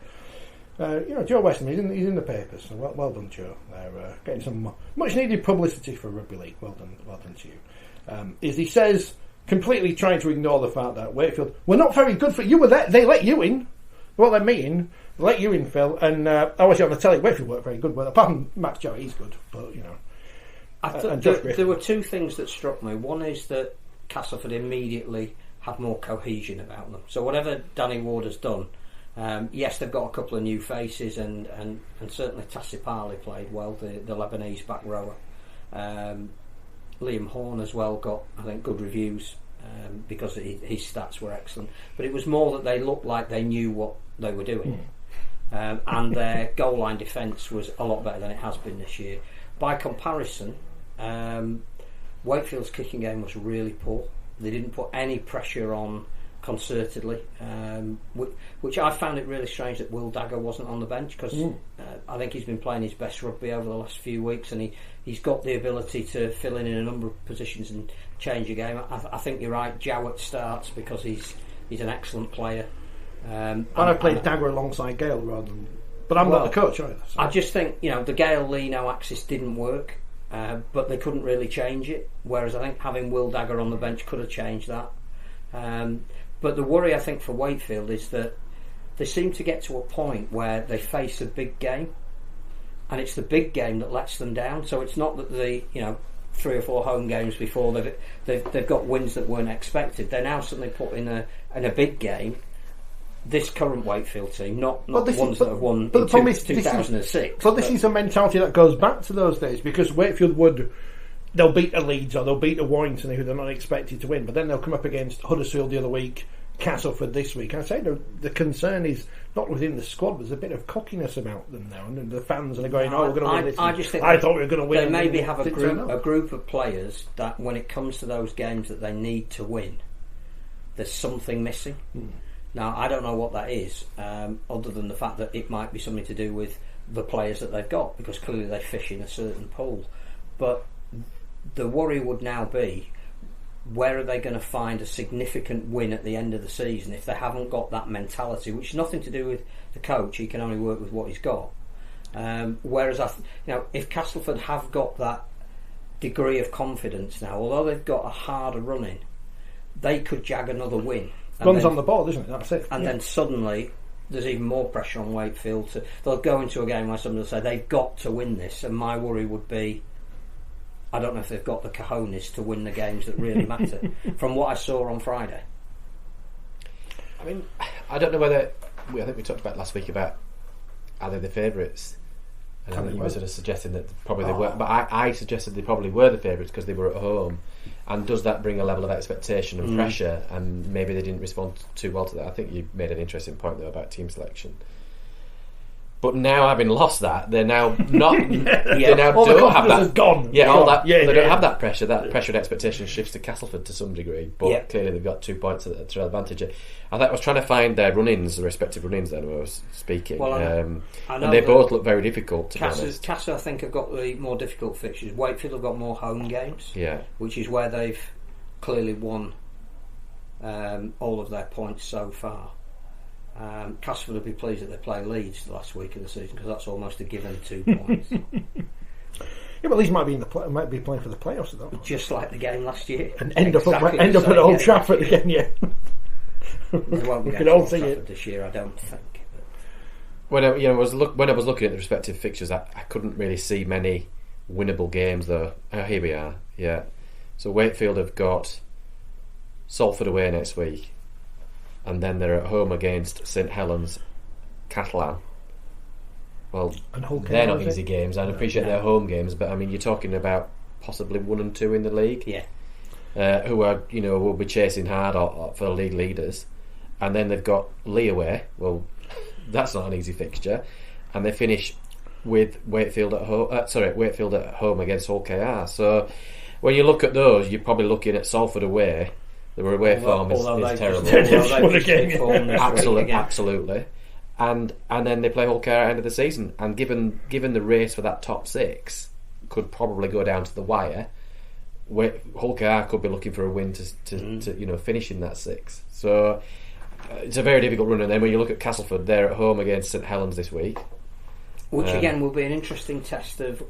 Joe Weston, he's in the papers, so well done, Joe. They're getting some much needed publicity for Rugby League. Well done to you. As he says, completely trying to ignore the fact that Wakefield were not very good for you. Were there? They let you in. Well, they're mean. They let you in, Phil. And I was on the telly. Wakefield weren't very good. Well, apart from Max Joe, he's good, but there were two things that struck me. One is that Castleford immediately had more cohesion about them. So whatever Danny Ward has done. Yes, they've got a couple of new faces, and certainly Tassipali played well, the Lebanese back rower. Liam Horn as well got, I think, good reviews because his stats were excellent. But it was more that they looked like they knew what they were doing. And their goal line defence was a lot better than it has been this year. By comparison, Wakefield's kicking game was really poor. They didn't put any pressure on concertedly, which I found it really strange that Will Dagger wasn't on the bench, because I think he's been playing his best rugby over the last few weeks, and he's got the ability to fill in a number of positions and change a game. I think you're right, Jowett starts because he's an excellent player. And I played Dagger alongside Gale rather than... But I'm not the coach either. So. I just think, the Gale-Leno axis didn't work, but they couldn't really change it, whereas I think having Will Dagger on the bench could have changed that. But the worry, I think, for Wakefield is that they seem to get to a point where they face a big game, and it's the big game that lets them down. So it's not that the 3 or 4 home games before they've got wins that weren't expected. They're now suddenly put in a big game. This current Wakefield team, not the ones that have won in 2006. But this is a mentality that goes back to those days, because Wakefield they'll beat a Leeds or they'll beat a Warrington who they're not expected to win, but then they'll come up against Huddersfield the other week, Castleford this week. And I say the concern is not within the squad. There's a bit of cockiness about them now, and the fans are going, we're going to win this. I thought we were going to win. They maybe have a group of players that when it comes to those games that they need to win, there's something missing. Now, I don't know what that is, other than the fact that it might be something to do with the players that they've got, because clearly they fish in a certain pool. But the worry would now be, where are they going to find a significant win at the end of the season if they haven't got that mentality, which is nothing to do with the coach. He can only work with what he's got. Whereas, if Castleford have got that degree of confidence now, although they've got a harder run in, they could jag another win. Runs on the ball, isn't it? That's it. And then suddenly there's even more pressure on Wakefield. They'll go into a game where somebody will say they've got to win this, and my worry would be, I don't know if they've got the cojones to win the games that really matter. From what I saw on Friday, I mean, I don't know whether I think we talked about last week about are they the favourites, and I think you were sort of suggesting that probably they were, but I suggested they probably were the favourites because they were at home. And does that bring a level of expectation and pressure? And maybe they didn't respond too well to that. I think you made an interesting point though about team selection. But now, having lost that, they're now not. They now all don't the have that. Gone. Yeah, all that. They don't have that pressure. That pressure and expectation shifts to Castleford to some degree. But clearly, they've got 2 points to their advantage. I was trying to find their run-ins, the respective run-ins. Then when I was speaking, and they both look very difficult. To be honest, Castle, I think, have got the more difficult fixtures. Wakefield have got more home games. Which is where they've clearly won all of their points so far. Castleford will be pleased that they play Leeds the last week of the season, because that's almost a given 2 points. But Leeds might be playing for the playoffs, though. Just like the game last year, and end up at Old Trafford again. Yeah, they won't be we can all see it this year, I don't think. But when I was looking at the respective fixtures, I couldn't really see many winnable games though. Here we are. Yeah, so Wakefield have got Salford away next week. And then they're at home against St Helens, Catalan. Well, they're not easy games. I appreciate they're home games, but I mean, you're talking about possibly 1 and 2 in the league. Who are will be chasing hard for league leaders, and then they've got Lee away. Well, that's not an easy fixture, and they finish with Wakefield at home. Wakefield at home against Hull KR. So when you look at those, you're probably looking at Salford away. The away form is terrible. Absolutely. And then they play Hull KR at the end of the season. And given the race for that top 6 could probably go down to the wire, Hull KR could be looking for a win to finish in that 6. So it's a very difficult run. And then when you look at Castleford, they're at home against St Helens this week, which again will be an interesting test of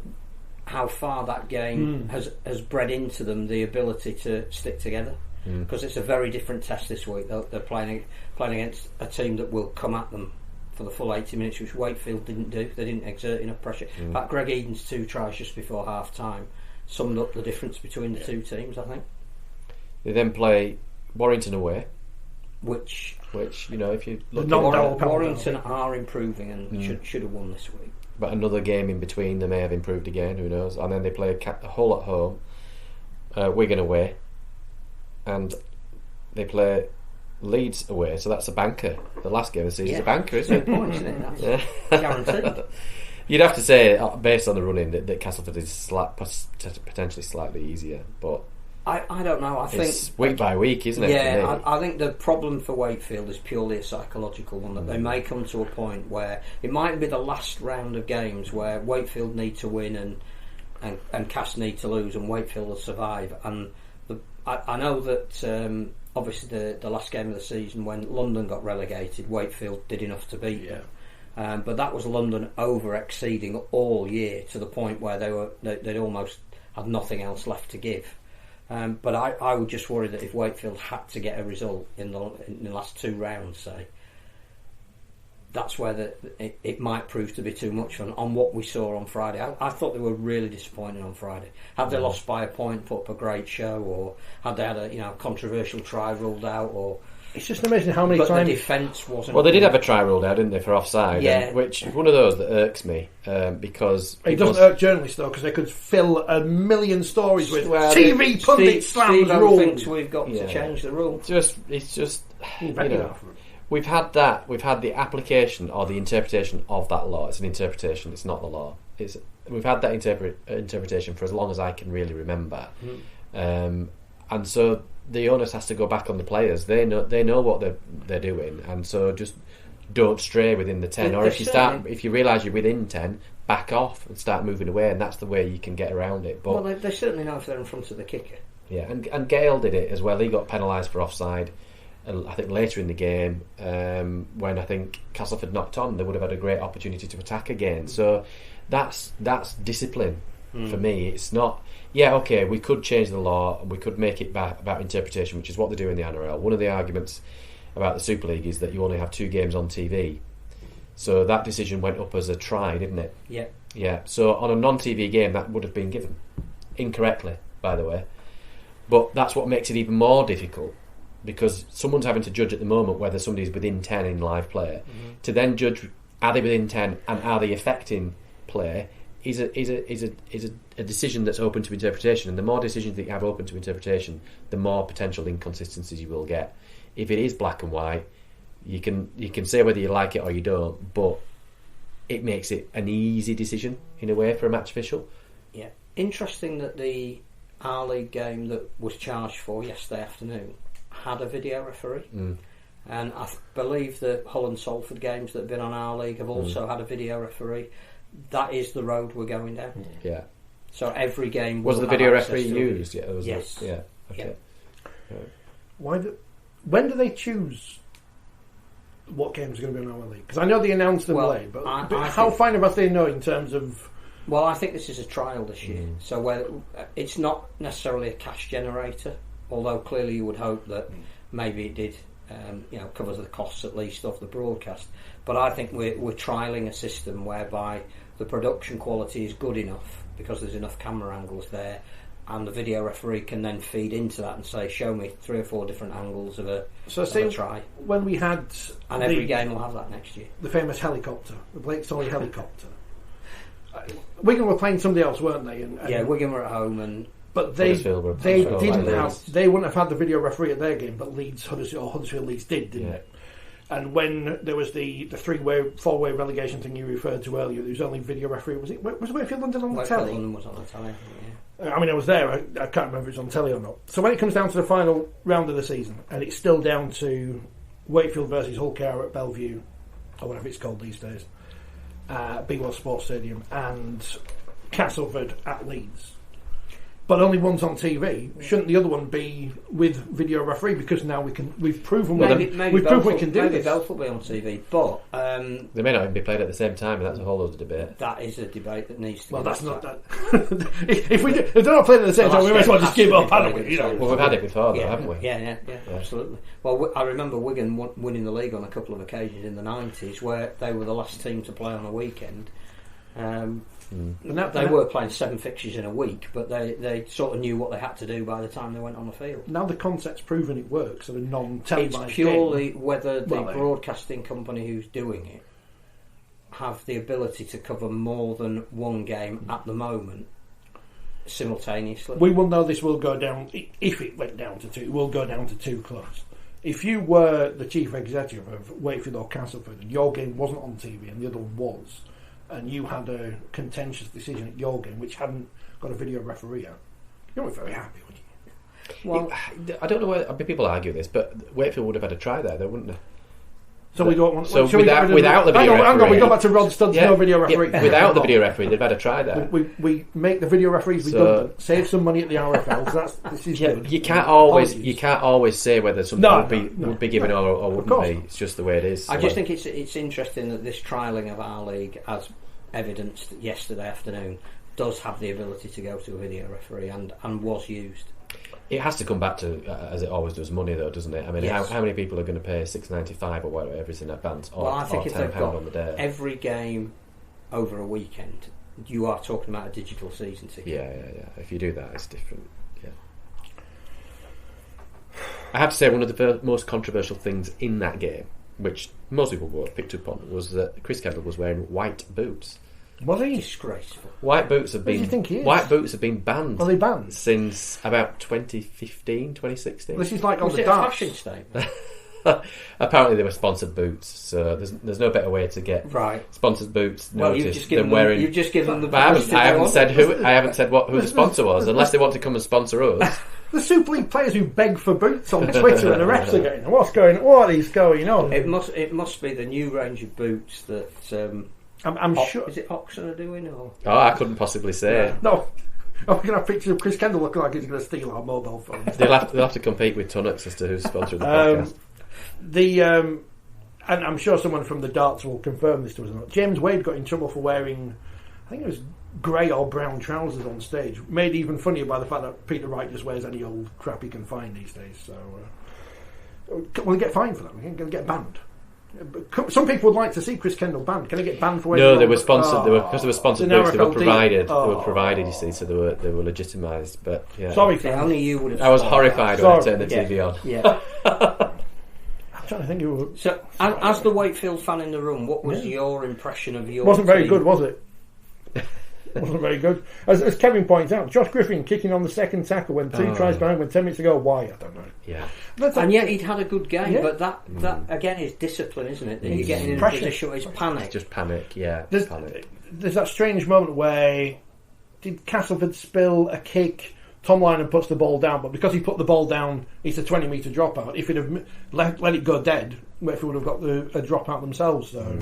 how far that game has bred into them the ability to stick together. Because it's a very different test this week. They're playing against a team that will come at them for the full 80 minutes, which Wakefield didn't do. They didn't exert enough pressure. In fact, Greg Eden's 2 tries just before half time summed up the difference between the two teams, I think. They then play Warrington away, which if you look at Warrington are improving and should have won this week. But another game in between, they may have improved again. Who knows? And then they play Hull at home, Wigan away, and they play Leeds away. So that's a banker. The last game of the season is a banker, isn't it? Points, isn't it? That's guaranteed. You'd have to say, based on the running, that Castleford is potentially slightly easier, but I don't know. I think it's week by week, isn't it? Yeah, I think the problem for Wakefield is purely a psychological one. That they may come to a point where it might be the last round of games where Wakefield need to win and Cass need to lose, and Wakefield will survive. And I know that obviously the last game of the season when London got relegated, Wakefield did enough to beat them. But that was London over-exceeding all year to the point where they'd almost had nothing else left to give. But I would just worry that if Wakefield had to get a result in the last 2 rounds, say, that's where it might prove to be too much on what we saw on Friday. I thought they were really disappointing on Friday. Had they lost by a point, put up a great show, or had they had a controversial try ruled out, or... It's just amazing how many times... But the defence wasn't... Well, they did have a try ruled out, didn't they, for offside? Yeah. Which is one of those that irks me, because... It doesn't irk journalists, though, because they could fill a million stories with TV pundit slams rule. Thinks we've got to change the rule. It's just... We've had that. We've had the application or the interpretation of that law. It's an interpretation. It's not the law. We've had that interpretation for as long as I can really remember, and so the onus has to go back on the players. They know what they're doing, and so just don't stray within the 10. Or if you realise you're within 10, back off and start moving away, and that's the way you can get around it. But they certainly know if they're in front of the kicker. Yeah, and Gale did it as well. He got penalised for offside. I think later in the game, when I think Castleford knocked on, they would have had a great opportunity to attack again. So that's discipline for me. It's not. Yeah, okay, we could change the law and we could make it about interpretation, which is what they do in the NRL. One of the arguments about the Super League is that you only have 2 games on TV. So that decision went up as a try, didn't it? Yeah. Yeah. So on a non-TV game, that would have been given incorrectly, by the way. But that's what makes it even more difficult, because someone's having to judge at the moment whether somebody's within 10 in live play. To then judge, are they within 10 and are they affecting play, is a decision that's open to interpretation. And the more decisions that you have open to interpretation, the more potential inconsistencies you will get. If it is black and white, you can say whether you like it or you don't, but it makes it an easy decision in a way for a match official. Yeah, interesting that the R-League game that was charged for yesterday afternoon had a video referee, and I believe the Hull and Salford games that have been on R-League have also had a video referee. That is the road we're going down. Yeah. So every game was the video referee used? Yeah. Yes. Yeah. Okay. Yeah. When do they choose what games are going to be on our league? Because I know they announced them late, but how fine about they know in terms of... Well, I think this is a trial this year, so where it's not necessarily a cash generator, although clearly you would hope that maybe it did covers the costs at least of the broadcast. But I think we're trialling a system whereby the production quality is good enough because there's enough camera angles there, and the video referee can then feed into that and say, show me 3 or 4 different angles of a try. When we had... And every game will have that next year. The famous helicopter, the Blake Solly helicopter. Wigan were playing somebody else, weren't they? And Wigan were at home, but they wouldn't have had the video referee at their game, but Huddersfield Leeds didn't it? And when there was the 4-way relegation thing you referred to earlier, there was only video referee. Was Wakefield London on the telly? London was on the telly. Yeah. I mean, I was there. I can't remember if it was on telly or not. So when it comes down to the final round of the season, and it's still down to Wakefield versus Hull KR at Bellevue, or whatever it's called these days, Bigwell Sports Stadium, and Castleford at Leeds. but only one's on TV. Shouldn't the other one be with video referee? Because now we've proven we can do maybe this. both will be on TV, but they may not even be played at the same time, and that's a whole other debate. That is a debate that needs to. Well, that's not that. if they're not playing at the same time, we might as well just give up, haven't we? Well, we've had it before, though, haven't we? Yeah, absolutely. Well, I remember Wigan winning the league on a couple of occasions in the 90s, where they were the last team to play on a weekend. They were playing 7 fixtures in a week, but they sort of knew what they had to do by the time they went on the field. Now the concept's proven it works at a non-televised It's purely whether the broadcasting company who's doing it have the ability to cover more than one game at the moment simultaneously. We will know this will go down, if it went down to 2, it will go down to 2 clubs. If you were the chief executive of Wakefield or Castleford and your game wasn't on TV and the other one was, and you had a contentious decision at your game which hadn't got a video referee out, you weren't very happy, would you? Well, I don't know why people argue this, but Wakefield would have had a try there, though, wouldn't they? So we don't want. So without the video referee, hang on, we go back to Rod Studd's no video referee. Yeah, without the video referee, they've had a try there. We make the video referees redundant, save some money at the RFL. So this is good. You can't always say whether something would be given or wouldn't be. It's just the way it is. I just think it's interesting that this trialling of our league, as evidenced yesterday afternoon, does have the ability to go to a video referee and was used. It has to come back to, as it always does, money though, doesn't it? I mean, how many people are going to pay $6.95 or whatever it is in advance, or I think if £10 on the day? Every game over a weekend, you are talking about a digital season ticket. Yeah. If you do that, it's different. Yeah. I have to say, one of the most controversial things in that game, which most people picked up on, was that Chris Kendall was wearing white boots. Was he? Disgraceful. White boots have been. What do you think he is? White boots have been banned. Are they banned since about 2015, 2016? This is like on was the it darts. a fashion statement? Apparently, they were sponsored boots, so there's no better way to get sponsored boots noticed than wearing. You've just given them. I haven't said who. I haven't said who the sponsor was, unless they want to come and sponsor us. The Super League players who beg for boots on Twitter and the refs are going, what is going on? It must be the new range of boots that. I'm sure. Is it Oxon are doing or? Oh, I couldn't possibly say. Yeah. No. We're going to have pictures of Chris Kendall looking like he's going to steal our mobile phones. They'll have to compete with Tunnocks as to who's sponsoring the podcast. And I'm sure someone from the darts will confirm this to us. James Wade got in trouble for wearing, I think it was grey or brown trousers on stage. Made even funnier by the fact that Peter Wright just wears any old crap he can find these days. So we'll get fined for that. We're going to get banned. Some people would like to see Chris Kendall banned. Can he get banned for wearing? No, they were sponsored. Because they were sponsored boots. They were provided. They were provided. You see, so they were legitimised. But yeah, sorry, only you would have. I was horrified when I turned the TV on. Yeah. I'm trying to think. So, as the Wakefield fan in the room, what was your impression of your? Wasn't very good, was it? Wasn't very good. As Kevin points out, Josh Griffin kicking on the second tackle when 2 tries behind when 10 minutes ago. Why? I don't know. Yeah. And yet he'd had a good game, but that again is discipline, isn't it? That you're getting in a position, it's panic. It's just panic, yeah. There's that strange moment where did Castleford spill a kick? Tom Lynham puts the ball down, but because he put the ball down, it's a 20-metre dropout. If he'd have let it go dead, Wakefield would have got a dropout themselves. So.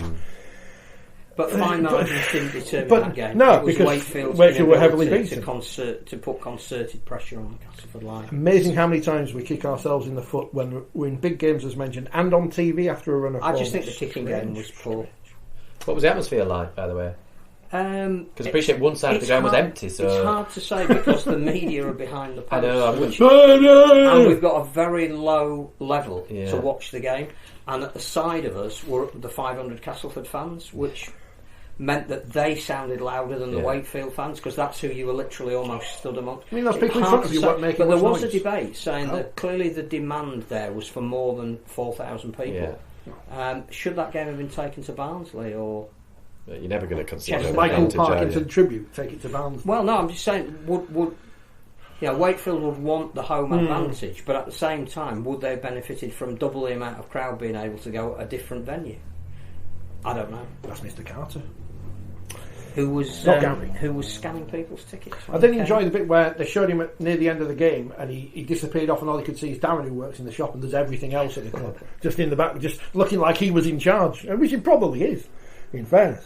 But fine margins didn't determine that game. No, it was because Wakefield were heavily beaten. To put concerted pressure on the Castleford line. Amazing how many times we kick ourselves in the foot when we're in big games, as mentioned, and on TV after a run of form. I just think the kicking game was poor. What was the atmosphere like, by the way? Because I appreciate one side of the ground was empty. So it's hard to say because the media are behind the post. I know. And we've got a very low level to watch the game. And at the side of us were the 500 Castleford fans, which meant that they sounded louder than the Wakefield fans, because that's who you were literally almost stood among. I mean, those people in front of you weren't making But there was noise. a debate saying that clearly the demand there was for more than 4,000 people. Yeah. Should that game have been taken to Barnsley, or... You're never going to consider Michael Parkinson tribute, take it to Barnsley. Well, no, I'm just saying, would Wakefield would want the home advantage, but at the same time, would they have benefited from double the amount of crowd being able to go at a different venue? I don't know. That's Mr. Carter. Who was scanning people's tickets. I didn't enjoy the bit where they showed him near the end of the game and he disappeared off, and all he could see is Darren, who works in the shop and does everything else at the club, just in the back, just looking like he was in charge, which he probably is, in fairness.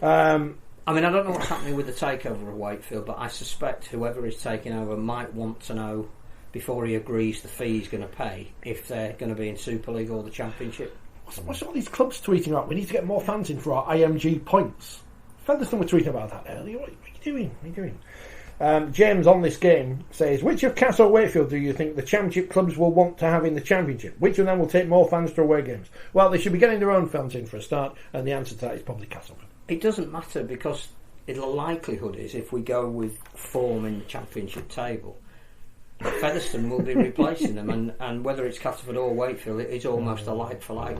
I I mean, I don't know what's happening with the takeover of Wakefield, but I suspect whoever is taking over might want to know before he agrees the fee he's going to pay if they're going to be in Super League or the Championship. What's all these clubs tweeting about? We need to get more fans in for our IMG points. Featherstone were tweeting about that earlier. What are you doing? James on this game says, which of Castle or Wakefield do you think the Championship clubs will want to have in the Championship? Which of them will take more fans to away games? Well, they should be getting their own fans in for a start, and the answer to that is probably Castleford. It doesn't matter because the likelihood is if we go with form in the Championship table, Featherstone will be replacing them, and whether it's Castleford or Wakefield, it is almost a like-for-like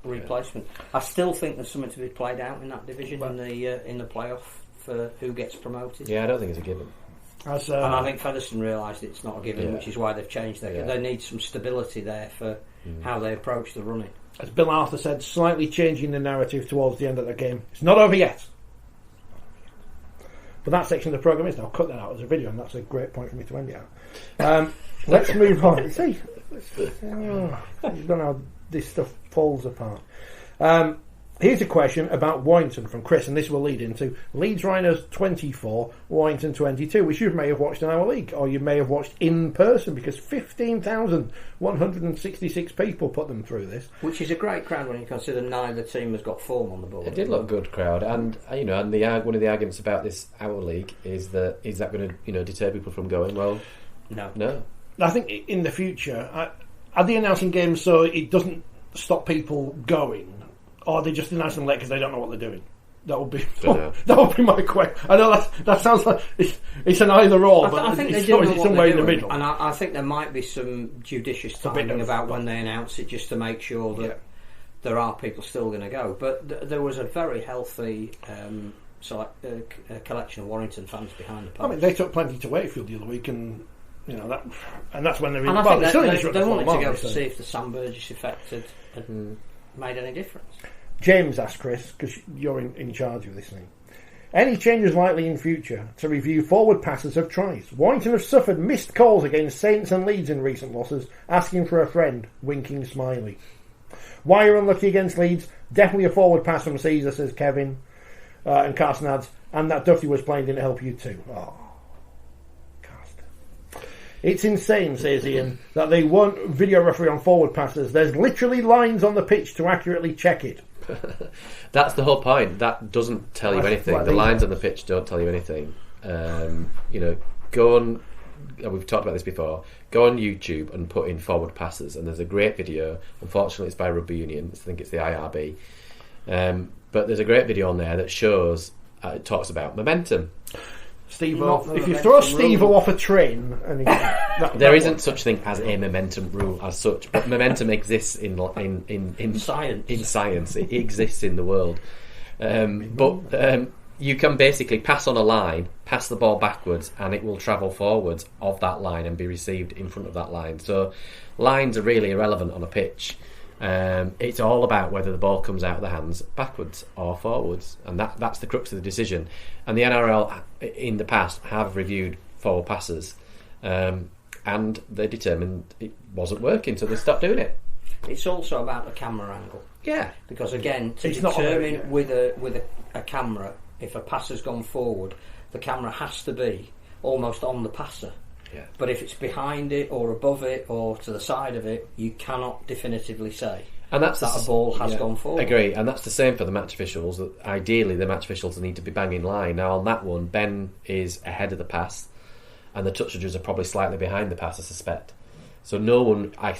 replacement. I still think there's something to be played out in that division in the playoff for who gets promoted. Yeah, I don't think it's a given. And I think Featherstone realised it's not a given, which is why they've changed their. They need some stability there for how they approach the running. As Bill Arthur said, slightly changing the narrative towards the end of the game. It's not over yet. But that section of the programme is now. Cut that out as a video, and that's a great point for me to end it at. Let's move on. See, you don't know how this stuff falls apart. Here's a question about Warrington from Chris, and this will lead into Leeds Rhinos 24, Warrington 22, which you may have watched in our league, or you may have watched in person, because 15,166 people put them through this. Which is a great crowd when you consider neither team has got form on the board. It did look good crowd, and and one of the arguments about this our league is that going to deter people from going? Well, no. I think in the future, are they announcing games so it doesn't stop people going? Or are they just announcing late because they don't know what they're doing? That would be my question. I know that sounds like it's an either or, but I think it's somewhere in the middle. And I think there might be some judicious timing about when they announce it, just to make sure that there are people still going to go. But there was a very healthy collection of Warrington fans behind the post. I mean, they took plenty to Wakefield the other week, and that's when they're in. And I think they wanted to go to see if the Sam Burgess effect had made any difference. James asked Chris, because you're in charge of this thing, any changes likely in future to review forward passes of tries? Warrington have suffered missed calls against Saints and Leeds in recent losses, asking for a friend, winking smiley. Why are unlucky against Leeds? Definitely a forward pass from Caesar, says Kevin. And Carson adds, and that Duffy was playing didn't help you too. Oh, it's insane, says Ian, that they won't video referee on forward passes. There's literally lines on the pitch to accurately check it. That's the whole point. That doesn't tell you anything. The lines on the pitch don't tell you anything. Go on. We've talked about this before. Go on YouTube and put in forward passes, and there's a great video. Unfortunately, it's by Rugby Union. I think it's the IRB. But there's a great video on there that shows. It talks about momentum. If you throw Steve off a train, there isn't such thing as a momentum rule as such, but momentum exists in science. In science, it exists in the world. But you can basically pass on a line, pass the ball backwards, and it will travel forwards of that line and be received in front of that line. So lines are really irrelevant on a pitch. It's all about whether the ball comes out of the hands backwards or forwards, and that's the crux of the decision. And the NRL in the past have reviewed forward passes, and they determined it wasn't working, so they stopped doing it. It's also about the camera angle. Yeah, because again, to determine with a camera if a pass has gone forward, the camera has to be almost on the passer. Yeah. But if it's behind it or above it or to the side of it, you cannot definitively say and that's that a ball has gone forward. Agree, and that's the same for the match officials. That ideally, the match officials need to be banging line. Now, on that one, Ben is ahead of the pass, and the touch judges are probably slightly behind the pass, I suspect. So no one, I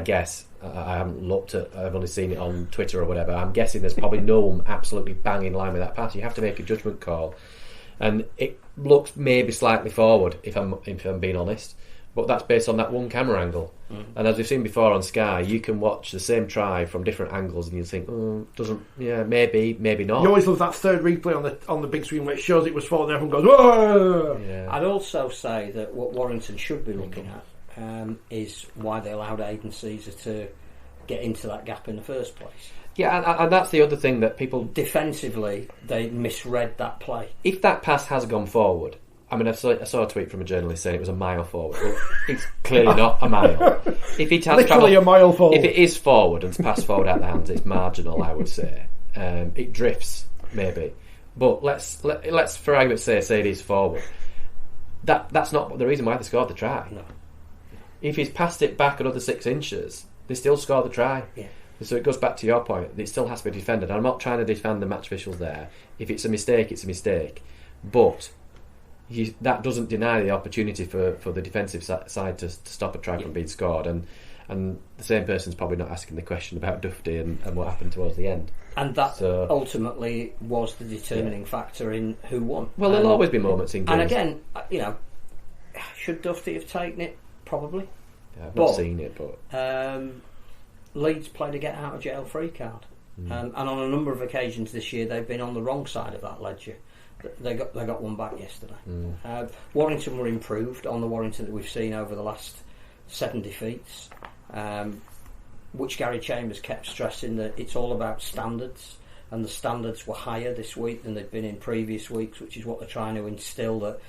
guess, I haven't looked at, I've only seen it on Twitter or whatever. I'm guessing there's probably no one absolutely bang in line with that pass. You have to make a judgment call. And it looks maybe slightly forward, if I'm being honest, but that's based on that one camera angle. And as we've seen before on Sky, you can watch the same try from different angles, and you think, maybe not. You always love that third replay on the big screen where it shows it was forward, and everyone goes, whoa! Yeah. I'd also say that what Warrington should be looking at is why they allowed Aidan Caesar to get into that gap in the first place. Yeah, and that's the other thing that people... Defensively, they misread that play. If that pass has gone forward... I mean, I saw a tweet from a journalist saying it was a mile forward. Well, it's clearly not a mile. If it has literally a mile forward. If it is forward and it's passed forward out the hands, it's marginal, I would say. It drifts, maybe. But let's for argument's sake say it is forward. That's not the reason why they scored the try. No. If he's passed it back another 6 inches, they still score the try. Yeah. So it goes back to your point. It still has to be defended. I'm not trying to defend the match officials there. If it's a mistake, it's a mistake. But that doesn't deny the opportunity for the defensive side to stop a try from being scored. And the same person's probably not asking the question about Dufty and what happened towards the end. And that ultimately was the determining factor in who won. Well, there'll always be moments in games. And again, should Dufty have taken it? Probably. Yeah, I've not seen it, but... Leeds played a get-out-of-jail-free card. And on a number of occasions this year, they've been on the wrong side of that ledger. They got one back yesterday. Warrington were improved on the Warrington that we've seen over the last 7 defeats, which Gary Chambers kept stressing that it's all about standards, and the standards were higher this week than they'd been in previous weeks, which is what they're trying to instill, that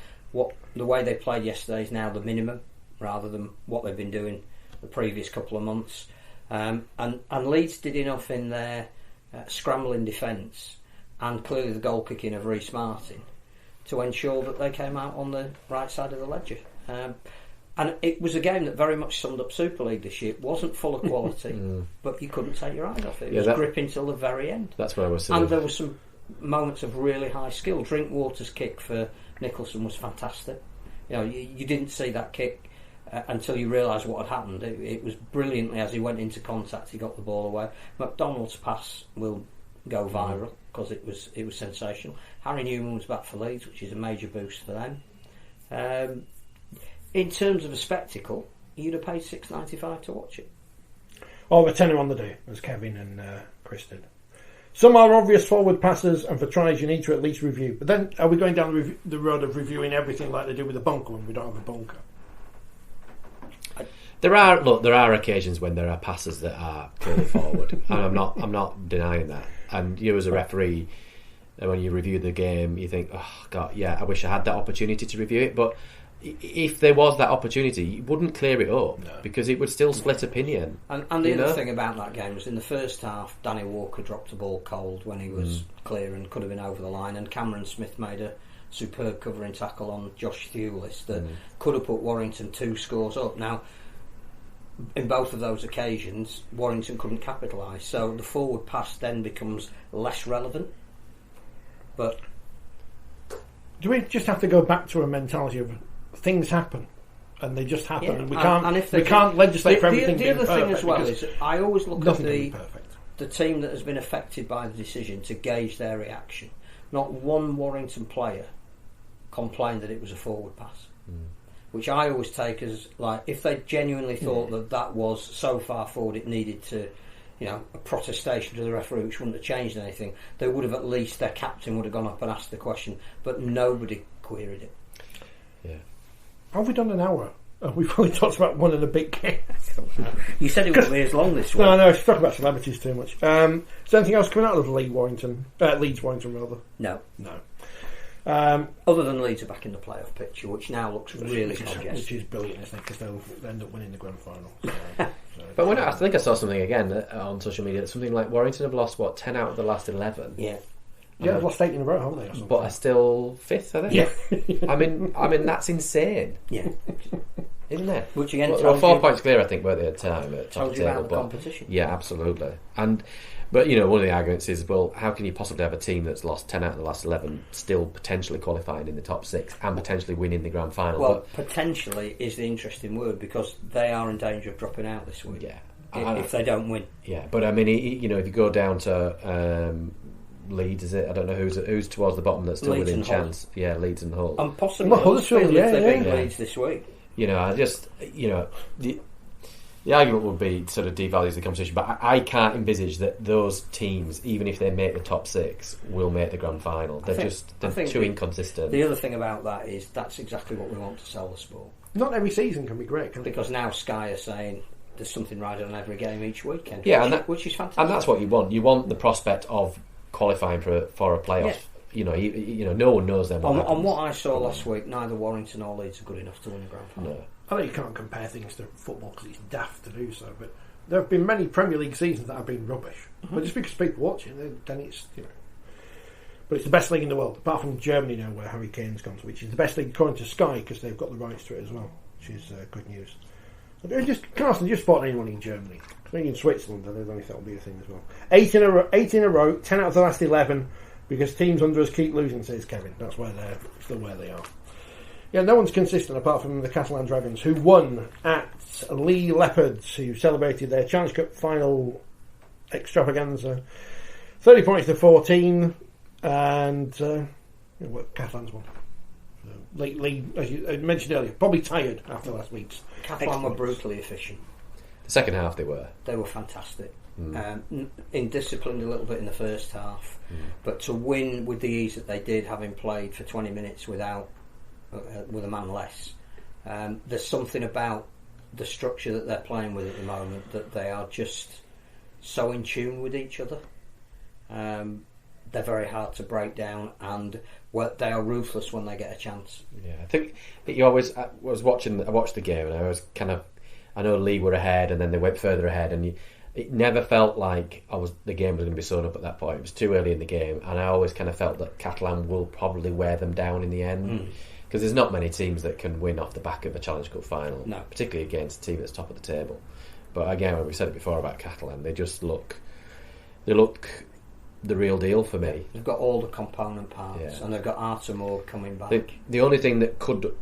the way they played yesterday is now the minimum rather than what they've been doing the previous couple of months. And Leeds did enough in their scrambling defence and clearly the goal kicking of Reece Martin to ensure that they came out on the right side of the ledger. And it was a game that very much summed up Super League this year. It wasn't full of quality, but you couldn't take your eyes off it. It was gripping till the very end. That's what I was saying. And there were some moments of really high skill. Drinkwater's kick for Nicholson was fantastic. You didn't see that kick until you realised what had happened. It was brilliantly, as he went into contact, he got the ball away. McDonald's pass will go viral because it was sensational. Harry Newman was back for Leeds, which is a major boost for them. In terms of a spectacle, you'd have paid $6.95 to watch it. Oh, a tenner on the day, as Kevin and Chris did. Some are obvious forward passes, and for tries you need to at least review. But then, are we going down the road of reviewing everything like they do with the bunker when we don't have a bunker? There are occasions when there are passes that are clearly forward, and I'm not denying that. And you, as a referee, when you review the game, you think, "Oh God, yeah, I wish I had that opportunity to review it." But if there was that opportunity, you wouldn't clear it up because it would still split opinion. And the other thing about that game was in the first half, Danny Walker dropped a ball cold when he was clear and could have been over the line, and Cameron Smith made a superb covering tackle on Josh Thewlis that could have put Warrington 2 scores up. Now, in both of those occasions, Warrington couldn't capitalise, so the forward pass then becomes less relevant. But do we just have to go back to a mentality of things happen, and they just happen, and we can't legislate for everything? The other thing as well is I always look at the team that has been affected by the decision to gauge their reaction. Not one Warrington player complained that it was a forward pass. Which I always take as, like, if they genuinely thought that was so far forward it needed to, a protestation to the referee which wouldn't have changed anything, they would have at least, their captain would have gone up and asked the question, but nobody queried it. Yeah. Have we done an hour? We've only talked about one of the big games. You said it wouldn't be as long this week. No, it's talking about celebrities too much. Is there anything else coming out of Leeds Warrington rather? No. Other than Leeds are back in the playoff picture, which now looks really congested. Which is brilliant, isn't it? Because they'll end up winning the grand final. But I think I saw something again on social media that something like Warrington have lost 10 out of the last 11. Yeah, they've lost 8 in a row, haven't they? But are still 5th, are they? Yeah. I mean that's insane. Yeah. Isn't it? Which again, 4 points clear, I think, weren't they at the time? Told you about the competition. Yeah, absolutely. But one of the arguments is, well, how can you possibly have a team that's lost 10 out of the last 11 still potentially qualifying in the top 6 and potentially winning the grand final? Well, potentially is the interesting word because they are in danger of dropping out this week. Yeah, if they don't win. Yeah, but I mean, if you go down to Leeds, is it? I don't know who's towards the bottom that's still Leeds within chance. Hull. Yeah, Leeds and Hull. And possibly Huddersfield if they beat Leeds this week. The argument would be sort of devalues the competition, but I can't envisage that those teams, even if they make the top 6, will make the grand final. They're too inconsistent. The other thing about that is that's exactly what we want to sell the sport. Not every season can be great, can it? Because now Sky are saying there's something right on every game each weekend. Yeah, which is fantastic. And that's what you want. You want the prospect of qualifying for a playoff. Yeah. No one knows them. On what I saw last week, neither Warrington or Leeds are good enough to win the grand final. No. I know you can't compare things to football because it's daft to do so, but there have been many Premier League seasons that have been rubbish. But just because people watch it, then it's But it's the best league in the world, apart from Germany now, where Harry Kane's gone to, which is the best league according to Sky, because they've got the rights to it as well, which is good news. Carsten, just spot anyone in Germany. Maybe in Switzerland, I don't know if that'll be a thing as well. 8 in a row, 10 out of the last 11, because teams under us keep losing, says Kevin. That's where they're still where they are. Yeah, no one's consistent apart from the Catalan Dragons, who won at Lee Leopards, who celebrated their Challenge Cup final extravaganza. 30 points to 14, and Catalan's won. Lee, as you mentioned earlier, probably tired after last week's. Catalan were brutally efficient. The second half they were. They were fantastic. Indisciplined a little bit in the first half, but to win with the ease that they did, having played for 20 minutes with a man less, there's something about the structure that they're playing with at the moment that they are just so in tune with each other. They're very hard to break down, and they are ruthless when they get a chance. Yeah, I think you always. I watched the game, and I was I know Lee were ahead, and then they went further ahead, and it never felt like the game was going to be sewn up at that point. It was too early in the game, and I always kind of felt that Catalan will probably wear them down in the end, because there's not many teams that can win off the back of a Challenge Cup final, particularly against a team that's top of the table. But again, we said it before about Catalan, they look the real deal for me. They've got all the component parts, and they've got Artemore coming back. The only thing that could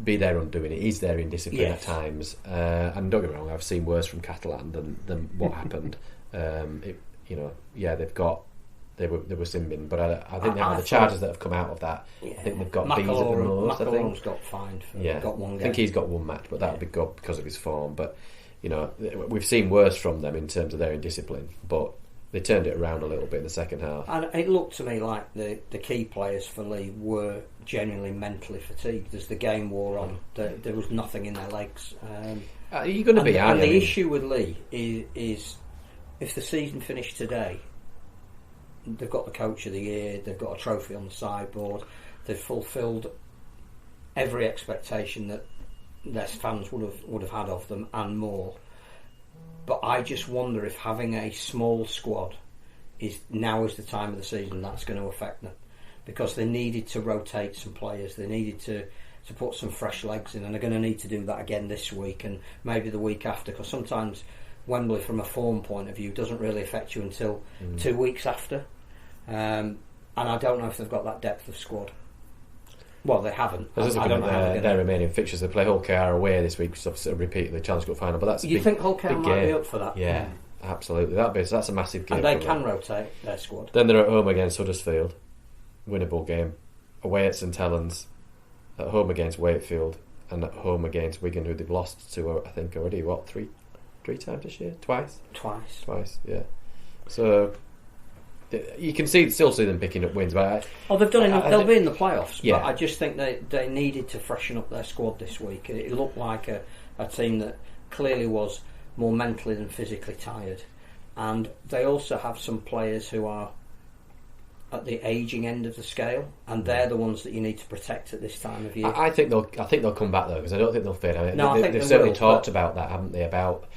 be their undoing it is their indiscipline at times. And don't get me wrong, I've seen worse from Catalan than what happened. They were simming, but I think the charges that have come out of that, I think they've got B's at the most. McIlroy's got fined for got one game. I think he's got one match, but that would be good because of his form. But we've seen worse from them in terms of their indiscipline, but they turned it around a little bit in the second half. And it looked to me like the key players for Lee were genuinely mentally fatigued as the game wore on. There was nothing in their legs. You're going to be out. And the issue with Lee is if the season finished today, they've got the Coach of the Year, they've got a trophy on the sideboard, they've fulfilled every expectation that their fans would have had of them and more. But I just wonder if having a small squad is the time of the season that's going to affect them, because they needed to rotate some players, they needed to put some fresh legs in, and they're going to need to do that again this week and maybe the week after, because sometimes Wembley from a form point of view doesn't really affect you until 2 weeks after, and I don't know if they've got that depth of squad. Well, they haven't. I don't know their remaining fixtures. They play Hull KR away this week, so obviously repeat the Challenge Cup final. But that's you think Hull KR might be up for that? Yeah, absolutely. That's a massive game. And they can rotate their squad. Then they're at home against Huddersfield, winnable game. Away at St Helens, at home against Wakefield, and at home against Wigan, who they've lost to, I think already. What, three times this year? Twice. Yeah. So you can still see them picking up wins, but they've done. They'll be in the playoffs. Yeah. But I just think they needed to freshen up their squad this week. It looked like a team that clearly was more mentally than physically tired, and they also have some players who are at the ageing end of the scale, and they're the ones that you need to protect at this time of year. I think they'll come back though, because I don't think they'll fade. I think they've certainly talked about that, haven't they? About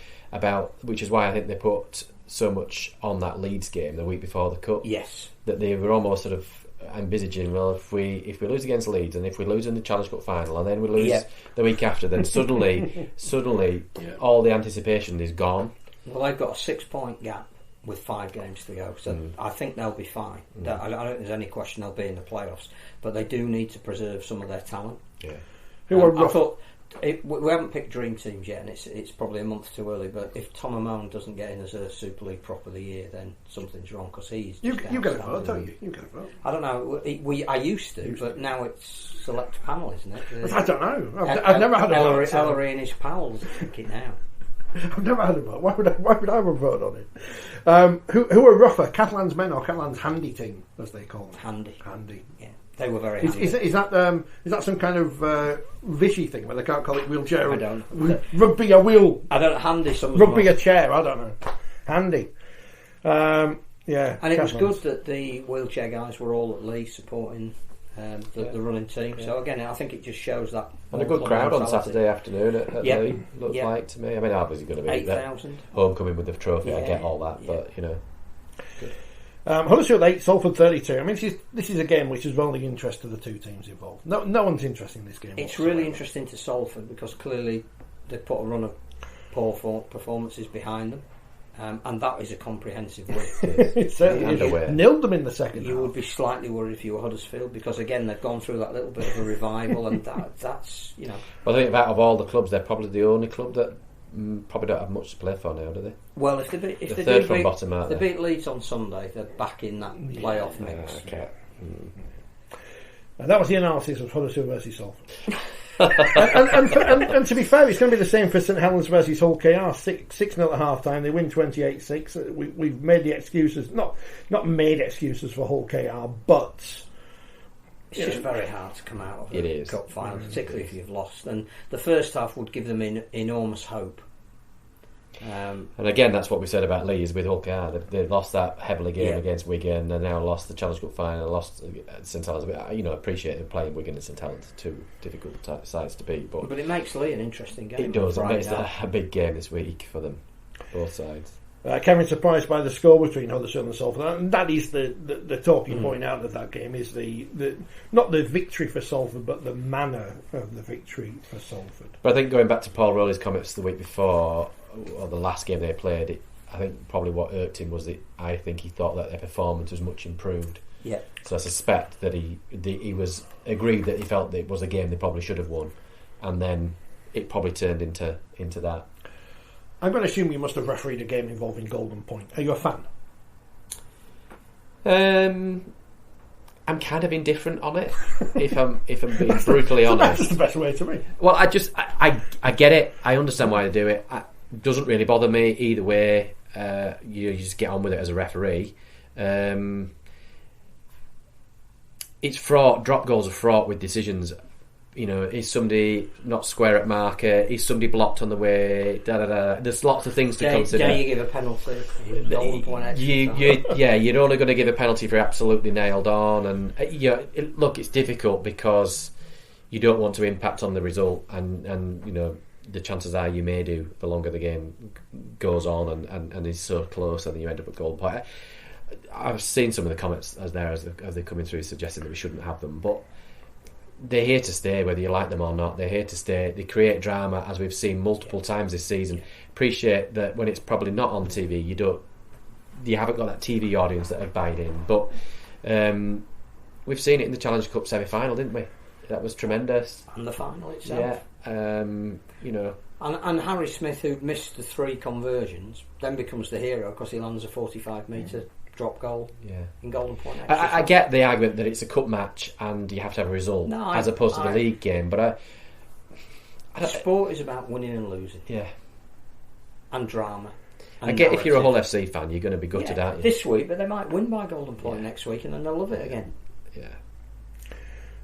which is why I think they put so much on that Leeds game the week before the Cup. Yes, that they were almost sort of envisaging. Well, if we lose against Leeds, and if we lose in the Challenge Cup final, and then we lose the week after, then suddenly all the anticipation is gone. Well, they've got a 6-point gap with 5 games to go, so I think they'll be fine. I don't think there's any question they'll be in the playoffs, but they do need to preserve some of their talent. Yeah. I thought we haven't picked dream teams yet, and it's probably a month too early. But if Tom Amon doesn't get in as a Super League Prop of the Year, then something's wrong, because he's you get a vote, don't you? You get a vote. I don't know. I used to, but now it's select panel, isn't it? I don't know. I've never had a vote. Ellery and his pals pick it now. I've never had a vote. Why would I have a vote on it? Who are rougher, Catalan's men or Catalan's handy team, as they call them? Handy. Yeah, they were very handy. Is that some kind of Vichy thing where they can't call it wheelchair? I don't. Rugby a wheel. I don't. Handy. Rugby a chair. I don't know. Handy. Yeah. And it was good that the wheelchair guys were all at Lee supporting the running team. So again, I think it just shows that. And a good crowd on Saturday afternoon at Lee, looked like to me. I mean, obviously going to be 8,000 homecoming with the trophy. I get all that, but you know. Huddersfield 8, Salford 32. I mean, this is a game which is of only interest to the two teams involved. No one's interested in this game. It's really interesting to Salford because clearly they put a run of poor performances behind them. And that is a comprehensive win. It certainly is. Nilled them in the second half. You would be slightly worried if you were Huddersfield because, again, they've gone through that little bit of a revival and that's, you know... Well, I think out of all the clubs, they're probably the only club that probably don't have much to play for now, do they? Well, if they beat Leeds on Sunday, they're back in that playoff mix. Okay. And that was the analysis of Huddersfield versus Salford. and to be fair, it's going to be the same for St Helens versus Hull KR. 6-0 at half time. They win 28-6. We've made the excuses, not made excuses for Hull KR, but it's just very hard to come out of a cup final, particularly if you've lost. And the first half would give them enormous hope. And again, that's what we said about Leeds with Hull KR. They lost that heavily game against Wigan. They now lost the Challenge Cup final. Lost St Helens. I appreciate them playing Wigan and St Helens, two difficult sides to beat. But it makes Lee an interesting game. It does. It makes a big game this week for them, both sides. Kevin surprised by the score between Huddersfield and Salford, and that is the talking point out of that game is the not the victory for Salford, but the manner of the victory for Salford. But I think going back to Paul Rowley's comments the week before, or the last game they played, I think probably what irked him was that I think he thought that their performance was much improved. Yeah. So I suspect that he was agreed that he felt that it was a game they probably should have won, and then it probably turned into that. I'm going to assume you must have refereed a game involving Golden Point. Are you a fan? I'm kind of indifferent on it, if I'm being brutally honest. That's the best way to be. Well, I get it. I understand why they do it. It doesn't really bother me either way. You just get on with it as a referee. It's fraught. Drop goals are fraught with decisions. You know, is somebody not square at marker? Is somebody blocked on the way? There's lots of things to consider. Yeah, you give a penalty. Golden point extra. You're only going to give a penalty if you're absolutely nailed on. And look, it's difficult because you don't want to impact on the result, and you know the chances are you may do the longer the game goes on and is so close, and then you end up at golden point. I've seen some of the comments as they're coming through suggesting that we shouldn't have them, but they're here to stay whether you like them or not. They're here to stay. They create drama, as we've seen multiple times this season. Appreciate that when it's probably not on TV, you haven't got that TV audience that are buying in, but we've seen it in the Challenge Cup semi-final, didn't we? That was tremendous. And the final itself. Yeah, you know. And Harry Smith, who'd missed the 3 conversions, then becomes the hero because he lands a 45-metre drop goal in Golden Point. I get the argument that it's a cup match and you have to have a result as opposed to the league game, but sport is about winning and losing. Yeah. And drama. And I get if you're a Hull FC fan, you're going to be gutted, aren't you? This week, but they might win by Golden Point next week and then they'll love it again. Yeah.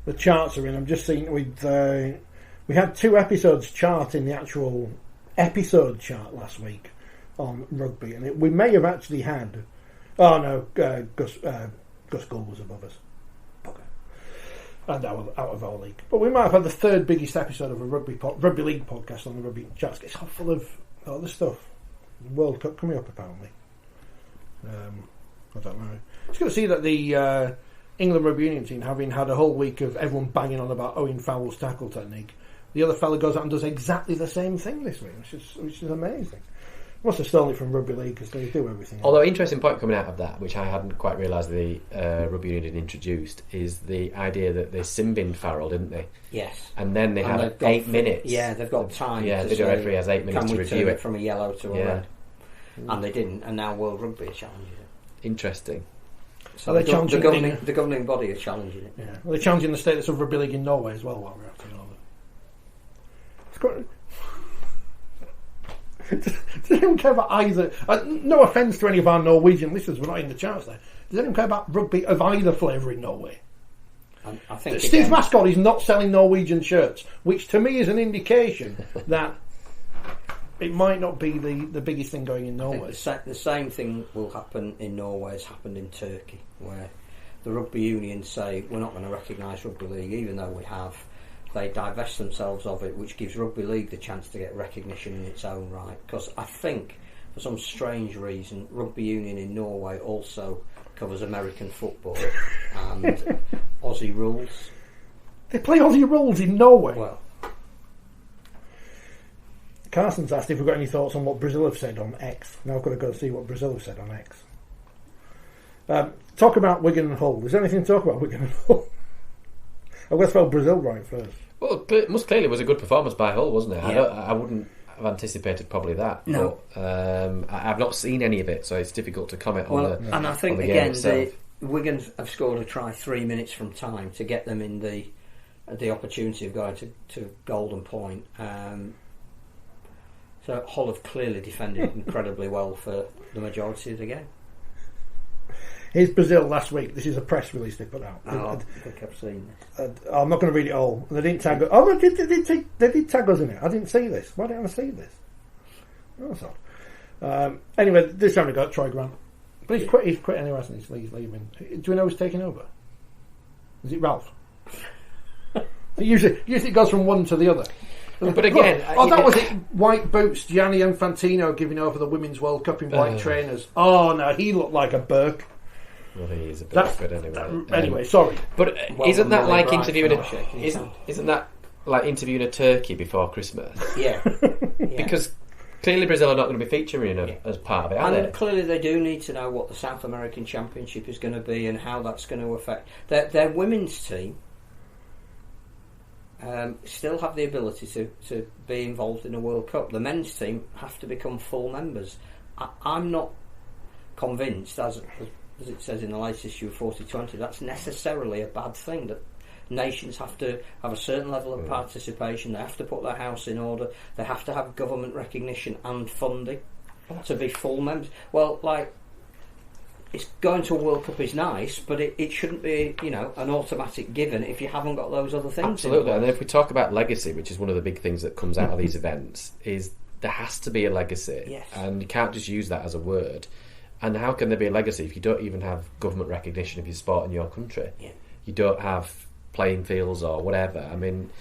The charts are in. I'm just seeing we had 2 episodes chart in the actual episode chart last week on rugby, and we may have actually had. Oh no, Gus Gull was above us, and out of our league. But we might have had the 3rd biggest episode of a rugby league podcast on the rugby charts. It's all full of other stuff. The World Cup coming up apparently. I don't know. It's good to see that the England rugby union team, having had a whole week of everyone banging on about Owen Farrell's tackle technique, the other fella goes out and does exactly the same thing this week, which is amazing. Must have stolen it from Rugby League because they do everything. Although, interesting point coming out of that, which I hadn't quite realised the Rugby Union had introduced, is the idea that they sin-binned Farrell, didn't they? Yes. And then they had 8 minutes. Yeah, they've got time. Yeah, the referee has 8 minutes to review it. From a yellow to a red. And they didn't, and now World Rugby are challenging it. Interesting. So the governing body are challenging it. Yeah. Well, they're challenging the status of Rugby League in Norway as well while we're after all that. It's quite... Does anyone care about either? No offence to any of our Norwegian listeners, we're not in the charts there. Does anyone care about rugby of either flavour in Norway? I think Steve Mascott is not selling Norwegian shirts, which to me is an indication that it might not be the biggest thing going in Norway. The same thing will happen in Norway as happened in Turkey, where the rugby unions say we're not going to recognise rugby league, even though we have. They divest themselves of it, which gives Rugby League the chance to get recognition in its own right. Because I think, for some strange reason, Rugby Union in Norway also covers American football and Aussie rules. They play Aussie rules in Norway. Well, Carson's asked if we've got any thoughts on what Brazil have said on X. Now I've got to go see what Brazil have said on X. Talk about Wigan and Hull. Is there anything to talk about Wigan and Hull? I'm going to spell Brazil right first. Well, it most clearly was a good performance by Hull, wasn't it? Yeah. I wouldn't have anticipated probably that. No. But, I've not seen any of it, so it's difficult to comment on the and I think, again, Wigan have scored a try 3 minutes from time to get them in the opportunity of going to Golden Point. So Hull have clearly defended incredibly well for the majority of the game. Here's Brazil last week. This is a press release they put out. I think I've seen this. I'm not going to read it all. They didn't tag us. Oh, they did tag us in it. I didn't see this. Why didn't I see this? Oh, that's odd. Anyway, this only got Troy Grant. But he's quit anyway, hasn't he? He's leaving. Do we know who's taking over? Is it Ralph? Usually it goes from one to the other. But again... that was it. White boots, Gianni Infantino giving over the Women's World Cup in white trainers. Oh, no, he looked like a Burke. Well, he is a bit good anyway. Anyway, sorry. But isn't that like interviewing a turkey before Christmas? Yeah. Because clearly Brazil are not going to be featuring as part of it, are they? Clearly they do need to know what the South American Championship is going to be and how that's going to affect their women's team. Still have the ability to be involved in a World Cup. The men's team have to become full members. I'm not convinced, as it says in the latest issue of Forty20, that's necessarily a bad thing. That nations have to have a certain level of participation. They have to put their house in order. They have to have government recognition and funding to be full members. Well, it's going to a World Cup is nice, but it shouldn't be, an automatic given if you haven't got those other things. Absolutely. And if we talk about legacy, which is one of the big things that comes out of these events, is there has to be a legacy. Yes. And you can't just use that as a word. And how can there be a legacy if you don't even have government recognition of your sport in your country? Yeah. You don't have playing fields or whatever. I mean,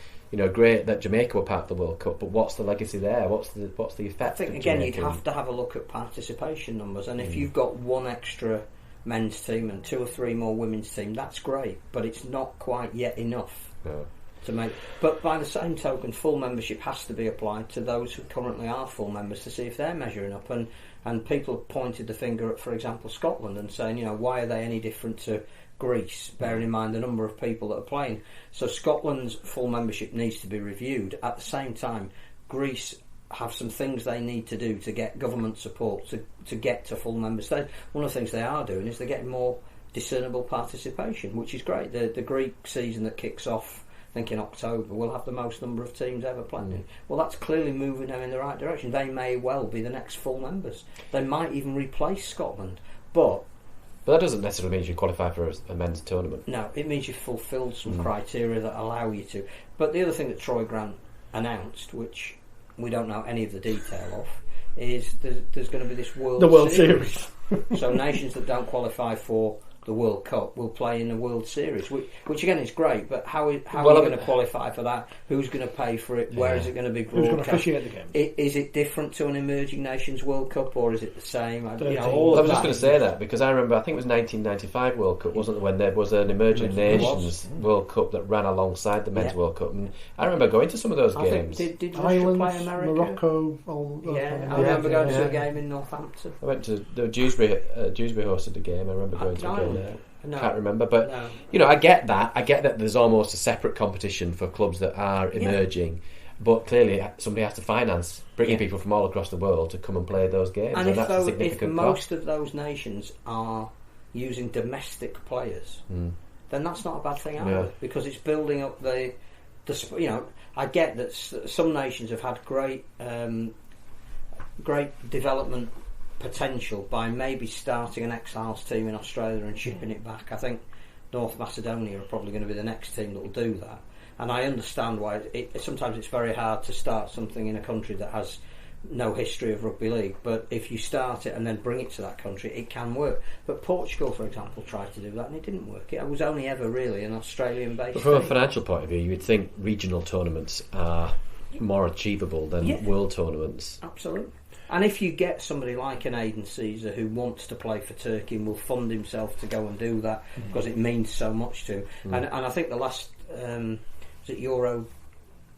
great that Jamaica were part of the World Cup, but what's the legacy there? What's the effect? I think again you'd have to have a look at participation numbers, and if you've got one extra men's team and 2 or 3 more women's team, that's great, but it's not quite yet enough to make. But by the same token, full membership has to be applied to those who currently are full members to see if they're measuring up. And people have pointed the finger at, for example, Scotland and saying, why are they any different to Greece, bearing in mind the number of people that are playing. So Scotland's full membership needs to be reviewed. At the same time, Greece have some things they need to do to get government support to get to full member status. One of the things they are doing is they're getting more discernible participation, which is great. The Greek season that kicks off, I think in October, will have the most number of teams ever playing. Well, that's clearly moving them in the right direction. They may well be the next full members. They might even replace Scotland, but that doesn't necessarily mean you qualify for a men's tournament. No, it means you've fulfilled some criteria that allow you to. But the other thing that Troy Grant announced, which we don't know any of the detail of, is there's going to be this World Series. So nations that don't qualify for the World Cup will play in the World Series, which again is great, but how are you going to qualify for that? Who's going to pay for it? Where is it going to be broadcast? Who's going to officiate the game? Is it different to an Emerging Nations World Cup, or is it the same? I was just going to say that, because I remember, I think it was 1995 World Cup, wasn't it, when there was an Emerging Nations World Cup that ran alongside the Men's World Cup, and I remember going to some of those games. Did Ireland, play America? Morocco? I remember going to a game in Northampton. I went to Dewsbury hosted the game. I remember going to a game there. No. Can't remember, but I get that. I get that there's almost a separate competition for clubs that are emerging, but clearly somebody has to finance bringing people from all across the world to come and play those games, and that's a significant if cost. Most of those nations are using domestic players, then that's not a bad thing either, because it's building up the. I get that some nations have had great development potential by maybe starting an exiles team in Australia and shipping it back. I think North Macedonia are probably going to be the next team that will do that, and I understand why sometimes it's very hard to start something in a country that has no history of rugby league, but if you start it and then bring it to that country, it can work. But Portugal, for example, tried to do that and it didn't work. It was only ever really an Australian based. But from a financial point of view, you would think regional tournaments are more achievable than world tournaments. Absolutely. And if you get somebody like an Aidan Caesar who wants to play for Turkey and will fund himself to go and do that because it means so much to him. And I think the last was it Euro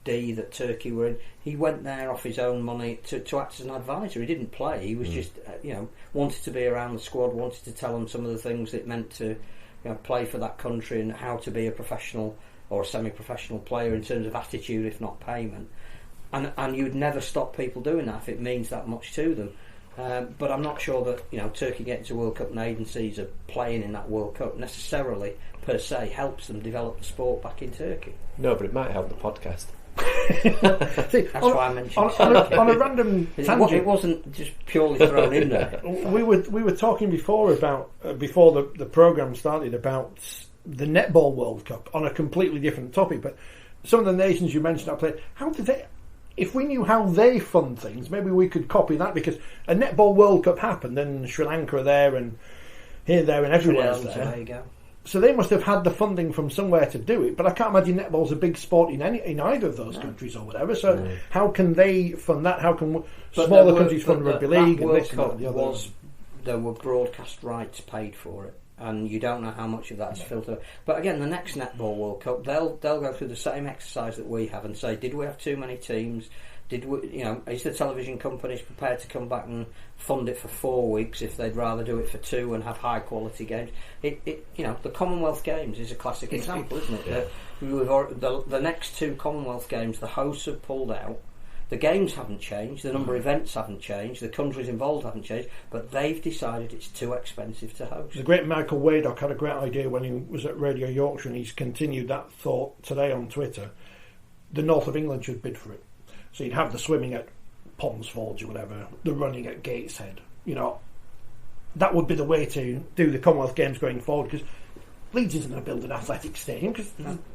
D that Turkey were in, he went there off his own money to act as an advisor. He didn't play. He was just wanted to be around the squad, wanted to tell them some of the things it meant to play for that country and how to be a professional or a semi-professional player in terms of attitude, if not payment. And you'd never stop people doing that if it means that much to them. But I'm not sure that Turkey getting to World Cup and Aidan Caesar playing in that World Cup necessarily per se helps them develop the sport back in Turkey. No, but it might help the podcast. See, that's why I mentioned on a random tangent. It wasn't just purely thrown in there. We were talking before about before the programme started about the Netball World Cup on a completely different topic. But some of the nations you mentioned that played, how did they? If we knew how they fund things, maybe we could copy that, because a Netball World Cup happened, and Sri Lanka are there, and here, there, and everywhere else there. There you go. So they must have had the funding from somewhere to do it. But I can't imagine netball's a big sport in either of those countries or whatever. So how can they fund that? How can smaller countries fund Rugby League? And World Cup there were broadcast rights paid for it, and you don't know how much of that's filtered. But again, the next Netball World Cup, they'll go through the same exercise that we have and say, did we have too many teams? Did we, is the television companies prepared to come back and fund it for 4 weeks if they'd rather do it for 2 and have high quality games? The Commonwealth Games is a classic example, isn't it? Yeah. The next 2 Commonwealth Games, the hosts have pulled out. The games haven't changed, the number of events haven't changed, the countries involved haven't changed, but they've decided it's too expensive to host. The great Michael Waddock had a great idea when he was at Radio Yorkshire, and he's continued that thought today on Twitter. The north of England should bid for it. So you'd have the swimming at Ponds Forge or whatever, the running at Gateshead. That would be the way to do the Commonwealth Games going forward, because Leeds isn't going to build an athletic stadium, because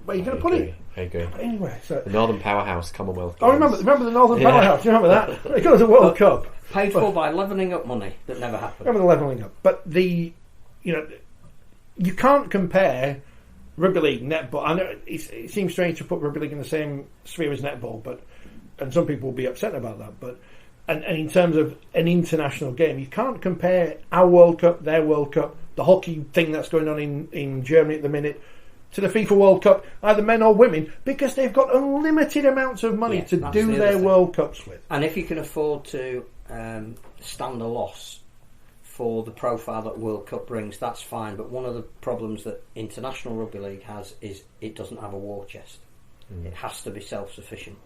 where are you going to put it? I agree. But anyway, so the Northern Powerhouse Commonwealth Games. Oh, remember the Northern Powerhouse? You remember that? It got to the World Cup. Paid for by levelling up money that never happened. Remember the levelling up. But you can't compare Rugby League, netball. I know it seems strange to put Rugby League in the same sphere as netball, and some people will be upset about that. But and in terms of an international game, you can't compare our World Cup, their World Cup, the hockey thing that's going on in Germany at the minute, to the FIFA World Cup, either men or women, because they've got unlimited amounts of money to do their World Cups with. And if you can afford to stand a loss for the profile that World Cup brings, that's fine. But one of the problems that International Rugby League has is it doesn't have a war chest. It has to be self-sufficient.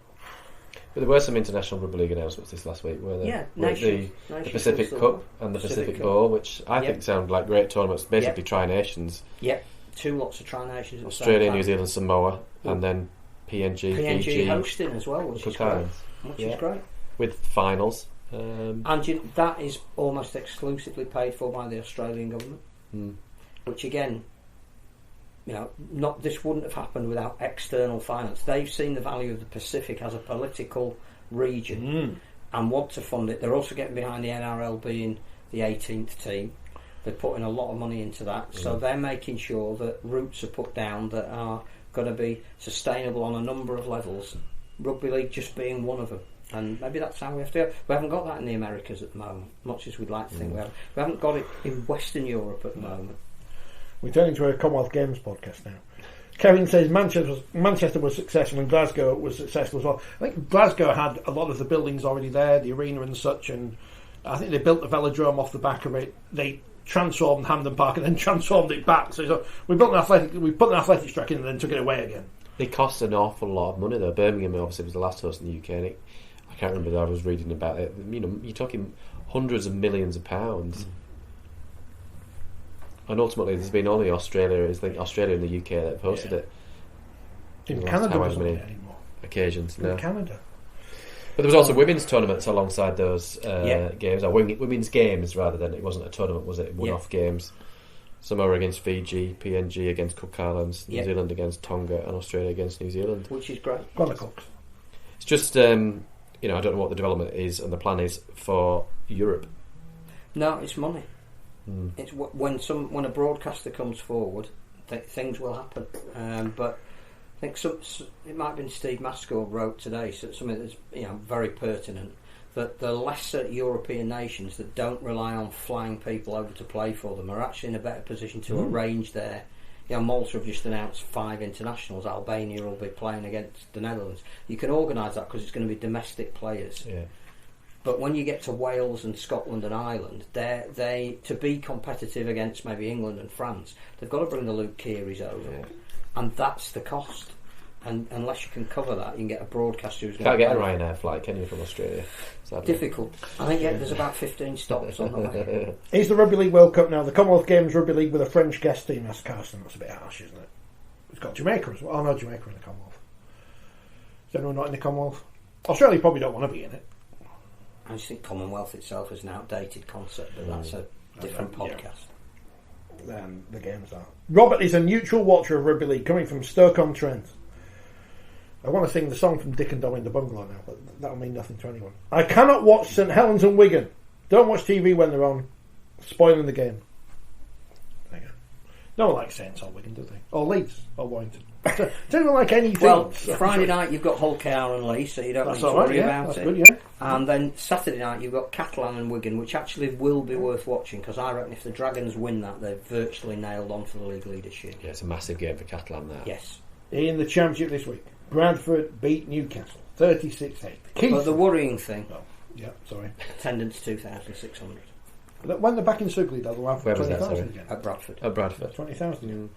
But there were some International Rugby League announcements this last week, were there? Yeah, the Pacific Cup and the Pacific Bowl, which I think sound like great tournaments, basically Tri-Nations. Yeah, 2 lots of Tri-Nations. Australia, New Zealand, Samoa, and then PNG, Fiji, hosting as well, which is great. Which is great. With finals. And that is almost exclusively paid for by the Australian government, which again, this wouldn't have happened without external finance. They've seen the value of the Pacific as a political region and want to fund it. They're also getting behind the NRL being the 18th team. They're putting a lot of money into that, so they're making sure that roots are put down that are going to be sustainable on a number of levels. Rugby League just being one of them. And maybe that's how we have to go. We haven't got that in the Americas at the moment, much as we'd like to think we have. We haven't got it in Western Europe at the moment. We turn into a Commonwealth Games podcast now. Kevin says Manchester was successful and Glasgow was successful as well. I think Glasgow had a lot of the buildings already there, the arena and such, and I think they built the velodrome off the back of it. They transformed Hampden Park and then transformed it back. So we put an athletic track in and then took it away again. They cost an awful lot of money though. Birmingham obviously was the last host in the UK, and I can't remember that I was reading about it. You're talking hundreds of millions of pounds. And ultimately, there's been only Australia and the UK that have hosted it. In Canada, wasn't it anymore? Occasions, no. In Canada. But there was also women's tournaments alongside those games, or women's games rather than it wasn't a tournament, was it? One-off games. Samoa against Fiji, PNG against Cook Islands, New Zealand against Tonga, and Australia against New Zealand. Which is great. It's just, I don't know what the development is and the plan is for Europe. No, it's money. It's when a broadcaster comes forward, things will happen. But I think it might have been Steve Mascall wrote today something that's very pertinent, that the lesser European nations that don't rely on flying people over to play for them are actually in a better position to arrange their. Malta have just announced 5 internationals. Albania will be playing against the Netherlands. You can organise that because it's going to be domestic players. Yeah. But when you get to Wales and Scotland and Ireland, they to be competitive against maybe England and France, they've got to bring the Luke Kearys over, and that's the cost. And unless you can cover that, you can get a broadcaster who's can't get a Ryanair flight, can you, from Australia? Sadly. Difficult. I think there's about 15 stops on the way. Is the Rugby League World Cup now? The Commonwealth Games Rugby League with a French guest team. That's Carson. That's a bit harsh, isn't it? It's got Jamaica as well. Oh no, Jamaica in the Commonwealth. Is anyone not in the Commonwealth? Australia probably don't want to be in it. I just think Commonwealth itself is an outdated concept, but that's a different podcast. Than the games are. Robert is a neutral watcher of Rugby League, coming from Stoke-on-Trent. I want to sing the song from Dick and Dom in the Bungalow now, but that'll mean nothing to anyone. I cannot watch St Helens and Wigan. Don't watch TV when they're on. Spoiling the game. There you go. No one likes Saints or Wigan, do they? Or Leeds or Warrington. Does anyone like anything? Well, Friday night you've got Hull KR and Lee, so you don't need to worry about it. Good, And then Saturday night you've got Catalan and Wigan, which actually will be worth watching, because I reckon if the Dragons win that, they're virtually nailed on for the league leadership. Yeah, it's a massive game for Catalan, that. Yes. In the Championship this week, Bradford beat Newcastle 36-8. But the worrying thing, attendance 2,600. When they're back in Super League, they'll have 20,000 again. At Bradford. At Bradford. 20,000.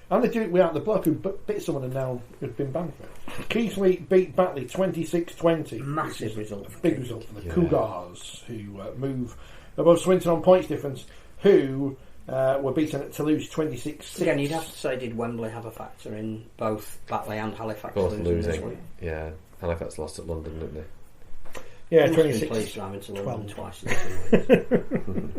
And they do it without the bloke who bit someone and now has been banned for it. Keighley beat Batley 26-20. Massive result. Big result for the Cougars, who move above Swinton on points difference, who were beaten at Toulouse 26-6. Again, you'd have to say, did Wembley have a factor in both Batley and Halifax both losing this losing? week? Yeah, Halifax lost at London, didn't they? Yeah, 26. Pleased to have into London twice in 2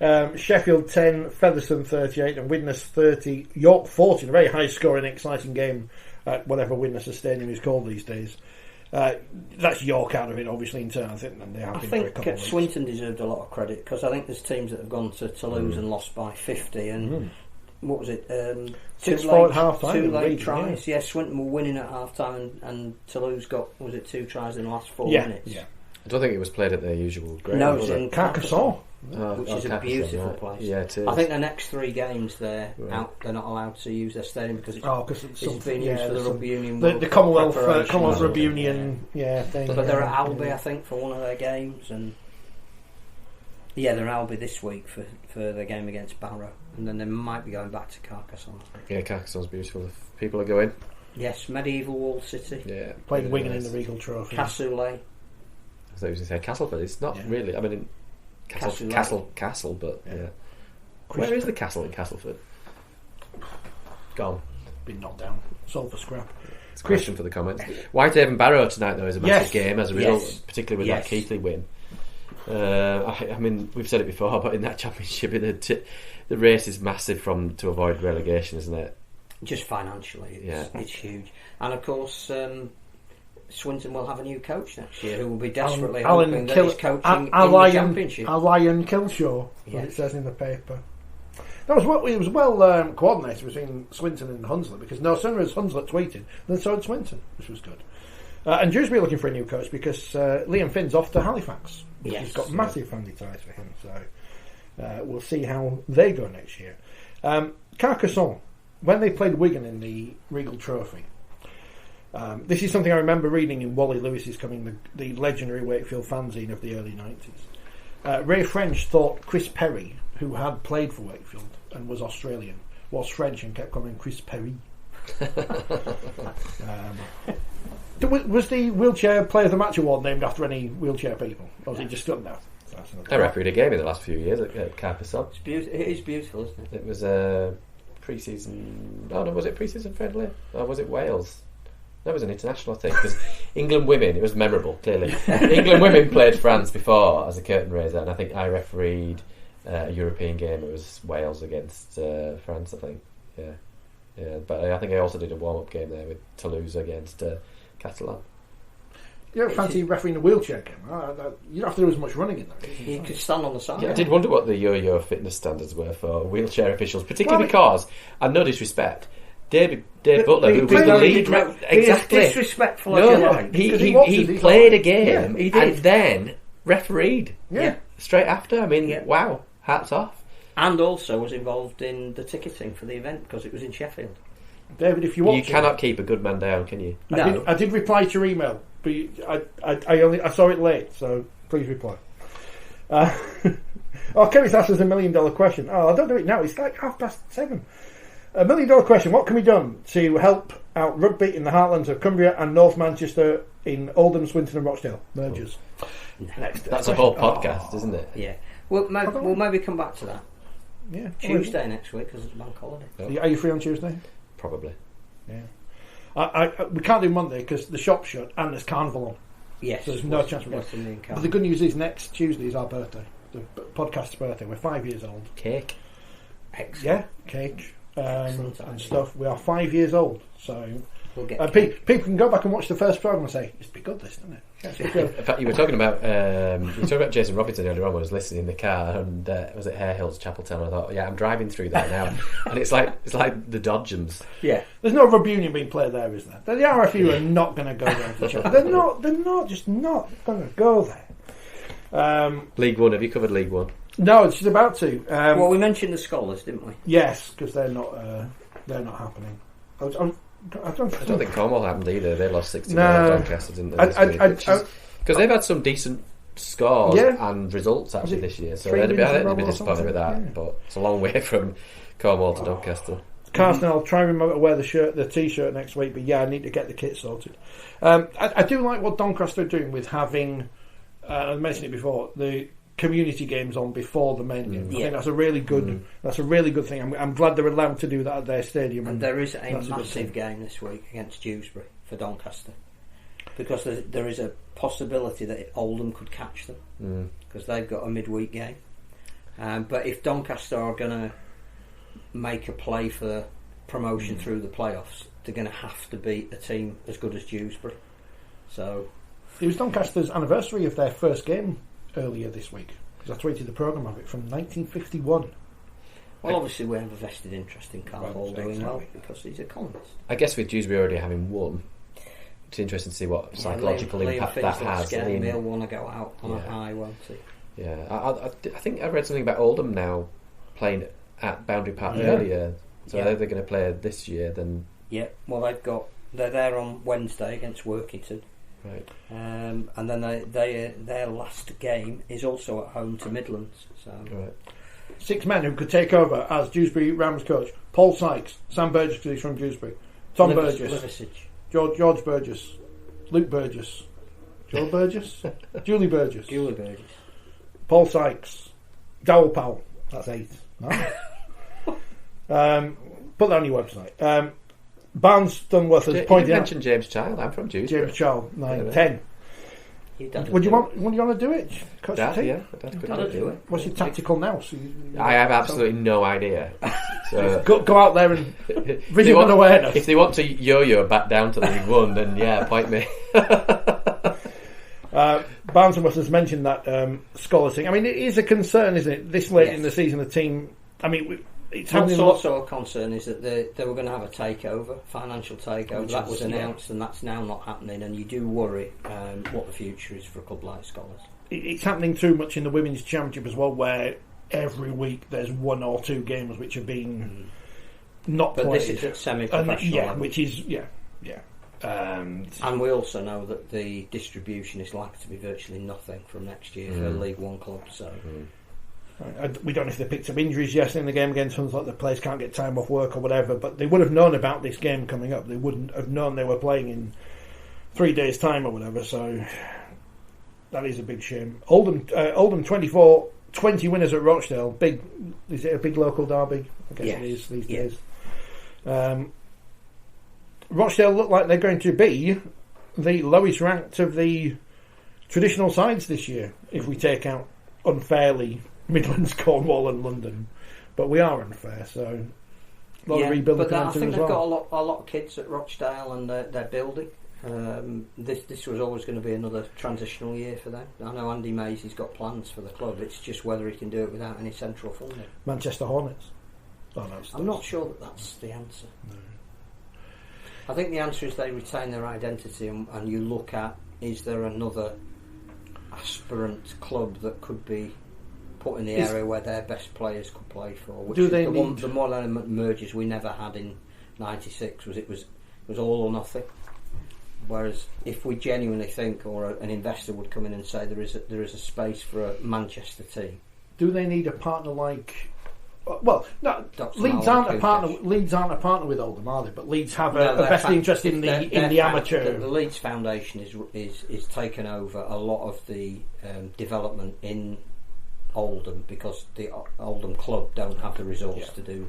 weeks. Sheffield 10, Featherstone 38, and Widnes 30. York 40. A very high scoring, exciting game at whatever Widnes Stadium is called these days. That's York out of it, obviously, in turn. I think they have been for a couple of weeks. Swinton deserved a lot of credit, because I think there's teams that have gone to Toulouse and lost by 50, and what was it? 6-4 at half time. 2 late tries. Yeah, Swinton were winning at half time, and Toulouse got, was it 2 tries in the last 4 minutes? Yeah. I don't think it was played at their usual grade. No, it was in Carcassonne. Which is a beautiful place. Yeah, it is. I think the next 3 games they're not allowed to use their stadium because it's being used for the Rugby Union. The Commonwealth Rugby Union thing. But they're at Albi, I think, for one of their games, and they're at Albi this week for their game against Barrow, and then they might be going back to Carcassonne. Yeah, Carcassonne's beautiful if people are going. Yes, medieval walled city. Yeah, played Wigan in the Regal Trophy. Cassoulet. I thought you were going to say Castleford. It's not really. I mean, Castle, but where is the castle in Castleford? Gone. Been knocked down. Sold for scrap. It's a question for the comments. Whitehaven Barrow tonight, though, is a massive game as a result, particularly with that Keighley win. I mean, we've said it before, but in that championship, the race is massive to avoid relegation, isn't it? Just financially, it's huge. And of course, Swinton will have a new coach next year who will be desperately hoping that he's coaching in the championship. Lion Kilshaw, as it says in the paper. It was well coordinated between Swinton and Hunslet, because no sooner has Hunslet tweeted than so had Swinton, which was good. And Dewsbury looking for a new coach because Liam Finn's off to Halifax. He's got massive family ties for him, so we'll see how they go next year. Carcassonne, when they played Wigan in the Regal Trophy, this is something I remember reading in Wally Lewis's the legendary Wakefield fanzine of the early 90s. Ray French thought Chris Perry, who had played for Wakefield and was Australian, was French and kept calling him Chris Perry. Was the wheelchair player of the match award named after any wheelchair people, or was it just done now? I refereed a game in the last few years at Carcassonne. It is beautiful, isn't it? It was a pre-season. Oh no, was it pre-season friendly? Or was it Wales? That was an international thing, because England women, it was memorable, clearly. England women played France before as a curtain raiser, and I think I refereed a European game. It was Wales against France, I think. Yeah. But I think I also did a warm-up game there with Toulouse against Catalan. You don't fancy refereeing a wheelchair game? You don't have to do as much running in that. You could stand on the side. Yeah, I did wonder what the yo-yo fitness standards were for wheelchair officials, particularly because, and no disrespect, David Butler, who was the lead exactly disrespectful. No, he played a game Yeah, he did. and then refereed. Yeah. Straight after. I mean, wow, hats off. And also was involved in the ticketing for the event because it was in Sheffield. David, if you want, you cannot keep a good man down, can you? No. I did reply to your email, but I saw it late, so please reply. Kerry's asked us $1 million question. Oh, I don't do it now. It's like 7:30. $1 million question. What can be done to help out rugby in the heartlands of Cumbria and North Manchester in Oldham, Swinton and Rochdale mergers? Next, that's a whole podcast, isn't it? Yeah. We'll maybe come back to that. Yeah. Tuesday next week because it's bank holiday. Oh. Are you free on Tuesday? Probably. Yeah. We can't do Monday because the shop's shut and there's carnival on. Yes. So there's no chance we're going. But the good news is next Tuesday is our birthday. The podcast's birthday. We're 5 years old. Cake. Excellent. Yeah, cake and stuff. We are 5 years old, so we'll get people can go back and watch the first program and say it's be good, this, isn't it? Yeah, in fact, you were talking about Jason Robinson earlier on when I was listening in the car, and was it Hare Hills, Chapeltown? I thought, I'm driving through there now, and it's like the Dodgems. Yeah, there's no rugby union being played there, is there? The RFU are not going to go there for each other. They're not going to go there. League One. Have you covered League One? No, she's about to. Well, we mentioned the Scholars, didn't we? Yes, because they're not happening. I don't think Cornwall happened either. They lost 60 to Doncaster, didn't they? Because they've had some decent scores and results actually this year, so they'd be disappointed with that. Yeah. But it's a long way from Cornwall to Doncaster. Carson, I'll try and remember to wear the t-shirt next week, but I need to get the kit sorted. I do like what Doncaster are doing with having, I mentioned it before, the community games on before the main game. I think that's a really good thing. I'm glad they're allowed to do that at their stadium. And there is a massive game this week against Dewsbury for Doncaster, because there is a possibility that Oldham could catch them because they've got a midweek game. But if Doncaster are going to make a play for promotion through the playoffs, they're going to have to beat a team as good as Dewsbury. So it was Doncaster's anniversary of their first game earlier this week, because I tweeted the programme of it from 1951. Well, obviously we have a vested interest in Carl Hall doing well because he's a columnist. I guess with Dewsbury already having won, it's interesting to see what psychological impact that has. They'll want to go out on a high, won't they? Yeah, I think I read something about Oldham now playing at Boundary Park earlier, so they're going to play this year. Then well they're there on Wednesday against Workington. Right. And then their last game is also at home to Midlands. So. Right. 6 men who could take over as Dewsbury Rams coach: Paul Sykes, Sam Burgess, because he's from Dewsbury, Tom Burgess, George Burgess, Luke Burgess, Joe Burgess, Julie Burgess, Paul Sykes, Dowell Powell. That's 8. Nice. Put that on your website. Barnes Dunworth has pointed out. You mentioned James Child. I'm from Dewsbury. James Child, 9, 10. Would you want to do it? Dad could do it. What's your tactical now? I have absolutely no idea. So go out there and visit unawareness. If they want to yo-yo back down to League One, then point me. Barnes has mentioned that scholar thing. I mean, it is a concern, isn't it? This late in the season, the team. I mean, it's also a concern is that they were going to have a financial takeover. That was announced, and that's now not happening. And you do worry what the future is for a club like Scholars. It's happening too much in the women's championship as well, where every week there's 1 or 2 games which have been not played. But this is at semi-professional level. Which is and we also know that the distribution is likely to be virtually nothing from next year for League One clubs. So. We don't know if they picked up injuries yesterday in the game against Huns, like the players can't get time off work or whatever, but they would have known about this game coming up. They wouldn't have known they were playing in 3 days' time or whatever, so that is a big shame. Oldham 24, 20 winners at Rochdale. Is it a big local derby? I guess it is these days. Rochdale look like they're going to be the lowest ranked of the traditional sides this year, if we take out unfairly Midlands, Cornwall and London, but we are unfair, so a lot of rebuilding. But I think they've got a lot of kids at Rochdale, and they're building. This was always going to be another transitional year for them. I know Andy Maisie's got plans for the club. It's just whether he can do it without any central funding. Manchester Hornets. I'm not sure that's the answer. I think the answer is they retain their identity, and you look at, is there another aspirant club that could be put in the area where their best players could play for? Which do is they the more element mergers we never had in '96 was all or nothing. Whereas if we genuinely think, or an investor would come in and say there is a space for a Manchester team, do they need a partner like? Well, no, Dr. Leeds aren't a partner. Leeds aren't a partner with Oldham, are they? But Leeds have a vested interest in the amateur. The Leeds Foundation is taken over a lot of the development in Oldham, because the Oldham club don't have the resource to do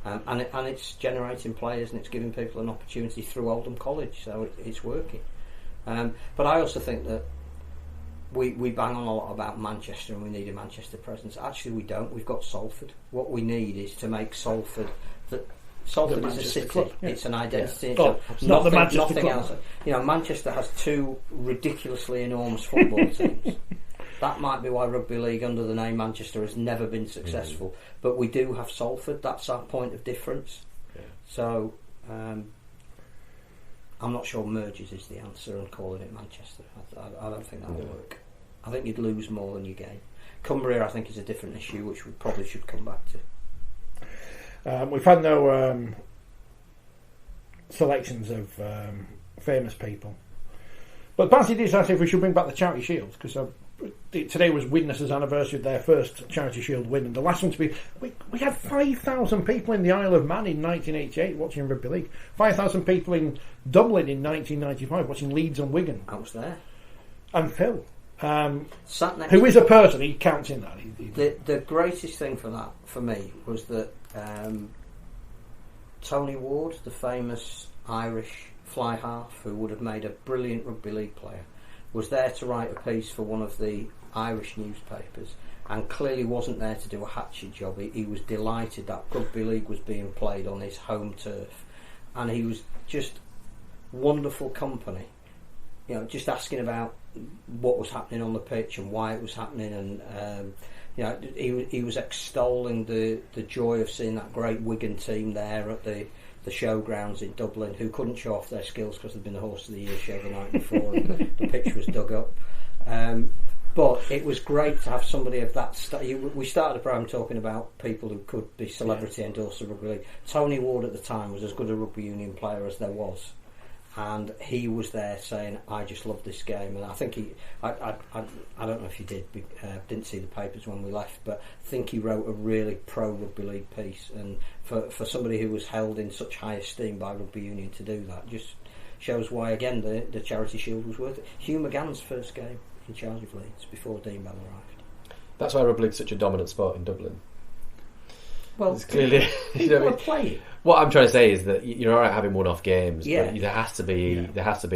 that, and it's generating players and it's giving people an opportunity through Oldham College, so it's working. But I also think that we bang on a lot about Manchester and we need a Manchester presence. Actually, we don't. We've got Salford. What we need is to make Salford. Salford is a city. Club, yeah. It's an identity. Yeah. It's not the Manchester nothing club. Else. You know, Manchester has two ridiculously enormous football teams. That might be why Rugby League under the name Manchester has never been successful. But we do have Salford. That's our point of difference. Yeah. So I'm not sure mergers is the answer and calling it Manchester. I don't think that will work. I think you'd lose more than you gain. Cumbria, I think, is a different issue, which we probably should come back to. We've had no selections of famous people. But Pansy did ask if we should bring back the Charity Shield, because today was Widnes's anniversary of their first Charity Shield win, and the last one to be... We had 5,000 people in the Isle of Man in 1988 watching Rugby League. 5,000 people in Dublin in 1995 watching Leeds and Wigan. I was there. And Phil. Sat who is a person, he counts in that. The greatest thing for me was that Tony Ward, the famous Irish fly half who would have made a brilliant Rugby League player, was there to write a piece for one of the Irish newspapers, and clearly wasn't there to do a hatchet job. He was delighted that Rugby League was being played on his home turf, and he was just wonderful company. You know, just asking about what was happening on the pitch and why it was happening, and you know, he was extolling the joy of seeing that great Wigan team there at the showgrounds in Dublin, who couldn't show off their skills because they'd been the Horse of the Year show the night before and the pitch was dug up. But it was great to have somebody of that we started the programme talking about people who could be celebrity endorsers of Rugby League. Tony Ward at the time was as good a rugby union player as there was, and he was there saying, I just love this game. And I think I don't know if he didn't see the papers when we left, but I think he wrote a really pro Rugby League piece, and for somebody who was held in such high esteem by Rugby Union to do that just shows why, again, the Charity Shield was worth it. Hugh McGann's first game in charge of Leeds before Dean Bell arrived. That's why Rugby League's such a dominant sport in Dublin. Well, it's clearly people are playing. What I'm trying to say is that you're all right having one-off games, yeah. but there has to be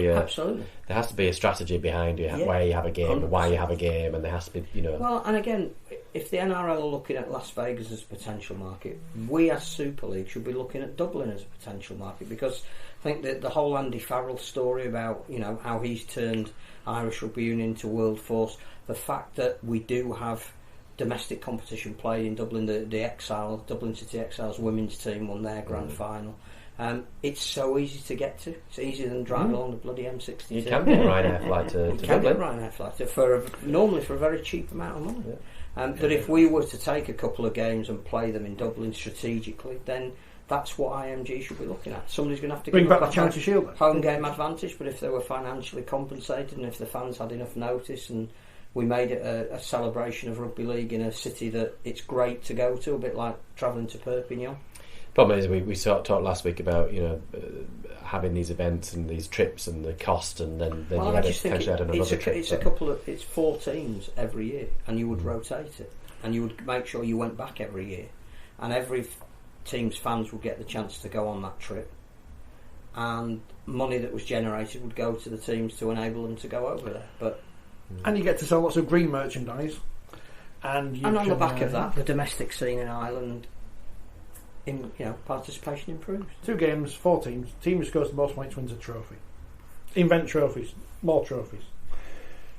absolutely. There has to be a strategy behind it, why you have a game, 100%. Why you have a game, and there has to be, you know. Well, and again, if the NRL are looking at Las Vegas as a potential market, we as Super League should be looking at Dublin as a potential market, because I think that the whole Andy Farrell story about, you know, how he's turned Irish Rugby Union into world force, the fact that we do have domestic competition played in Dublin, the Exiles, Dublin City Exiles women's team won their grand final. It's so easy to get to. It's easier than driving along the bloody M62. You can get a Ryanair flight to Dublin. You can get a Ryanair flight normally for a very cheap amount of money. Yeah. But if we were to take a couple of games and play them in Dublin strategically, then that's what IMG should be looking at. Somebody's going to have to bring back the Charity Shield. Home game advantage, but if they were financially compensated and if the fans had enough notice and we made it a celebration of Rugby League in a city that it's great to go to, a bit like travelling to Perpignan. Problem is, we sort of talked last week about, you know, having these events and these trips and the cost, and then you had potentially had another trip. It's 4 teams every year, and you would rotate it, and you would make sure you went back every year, and every team's fans would get the chance to go on that trip, and money that was generated would go to the teams to enable them to go over there. But and you get to sell lots of green merchandise, and on the back of that, the domestic scene in Ireland, participation improves. 2 games, 4 teams. Team who scores the most points wins a trophy. Invent trophies, more trophies,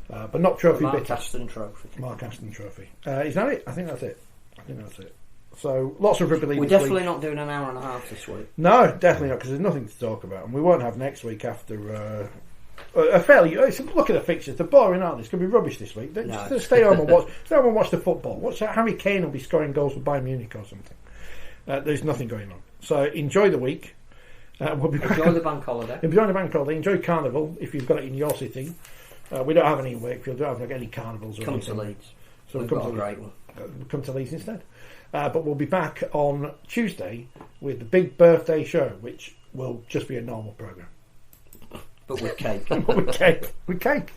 but not trophy Mark bitter. Aston Trophy. Mark Aston Trophy. Is that it? I think that's it. So lots of Rugby League. We're this definitely week. not doing an hour and a half this week. No, definitely not, because there's nothing to talk about, and we won't have next week after a fairly. Look at the fixtures; they're boring, aren't they? It's going to be rubbish this week. No. Just stay home and watch. Stay home and watch the football. Watch Harry Kane will be scoring goals for Bayern Munich or something. There's nothing going on. So enjoy the week. We'll be enjoy the bank holiday. Enjoy the bank holiday. Enjoy Carnival if you've got it in your city. We don't have any in Wakefield. We don't have any carnivals. Come to Leeds. So we've come got to a great one. Come to Leeds instead. But we'll be back on Tuesday with the big birthday show, which will just be a normal programme. But with cake. With cake. With cake.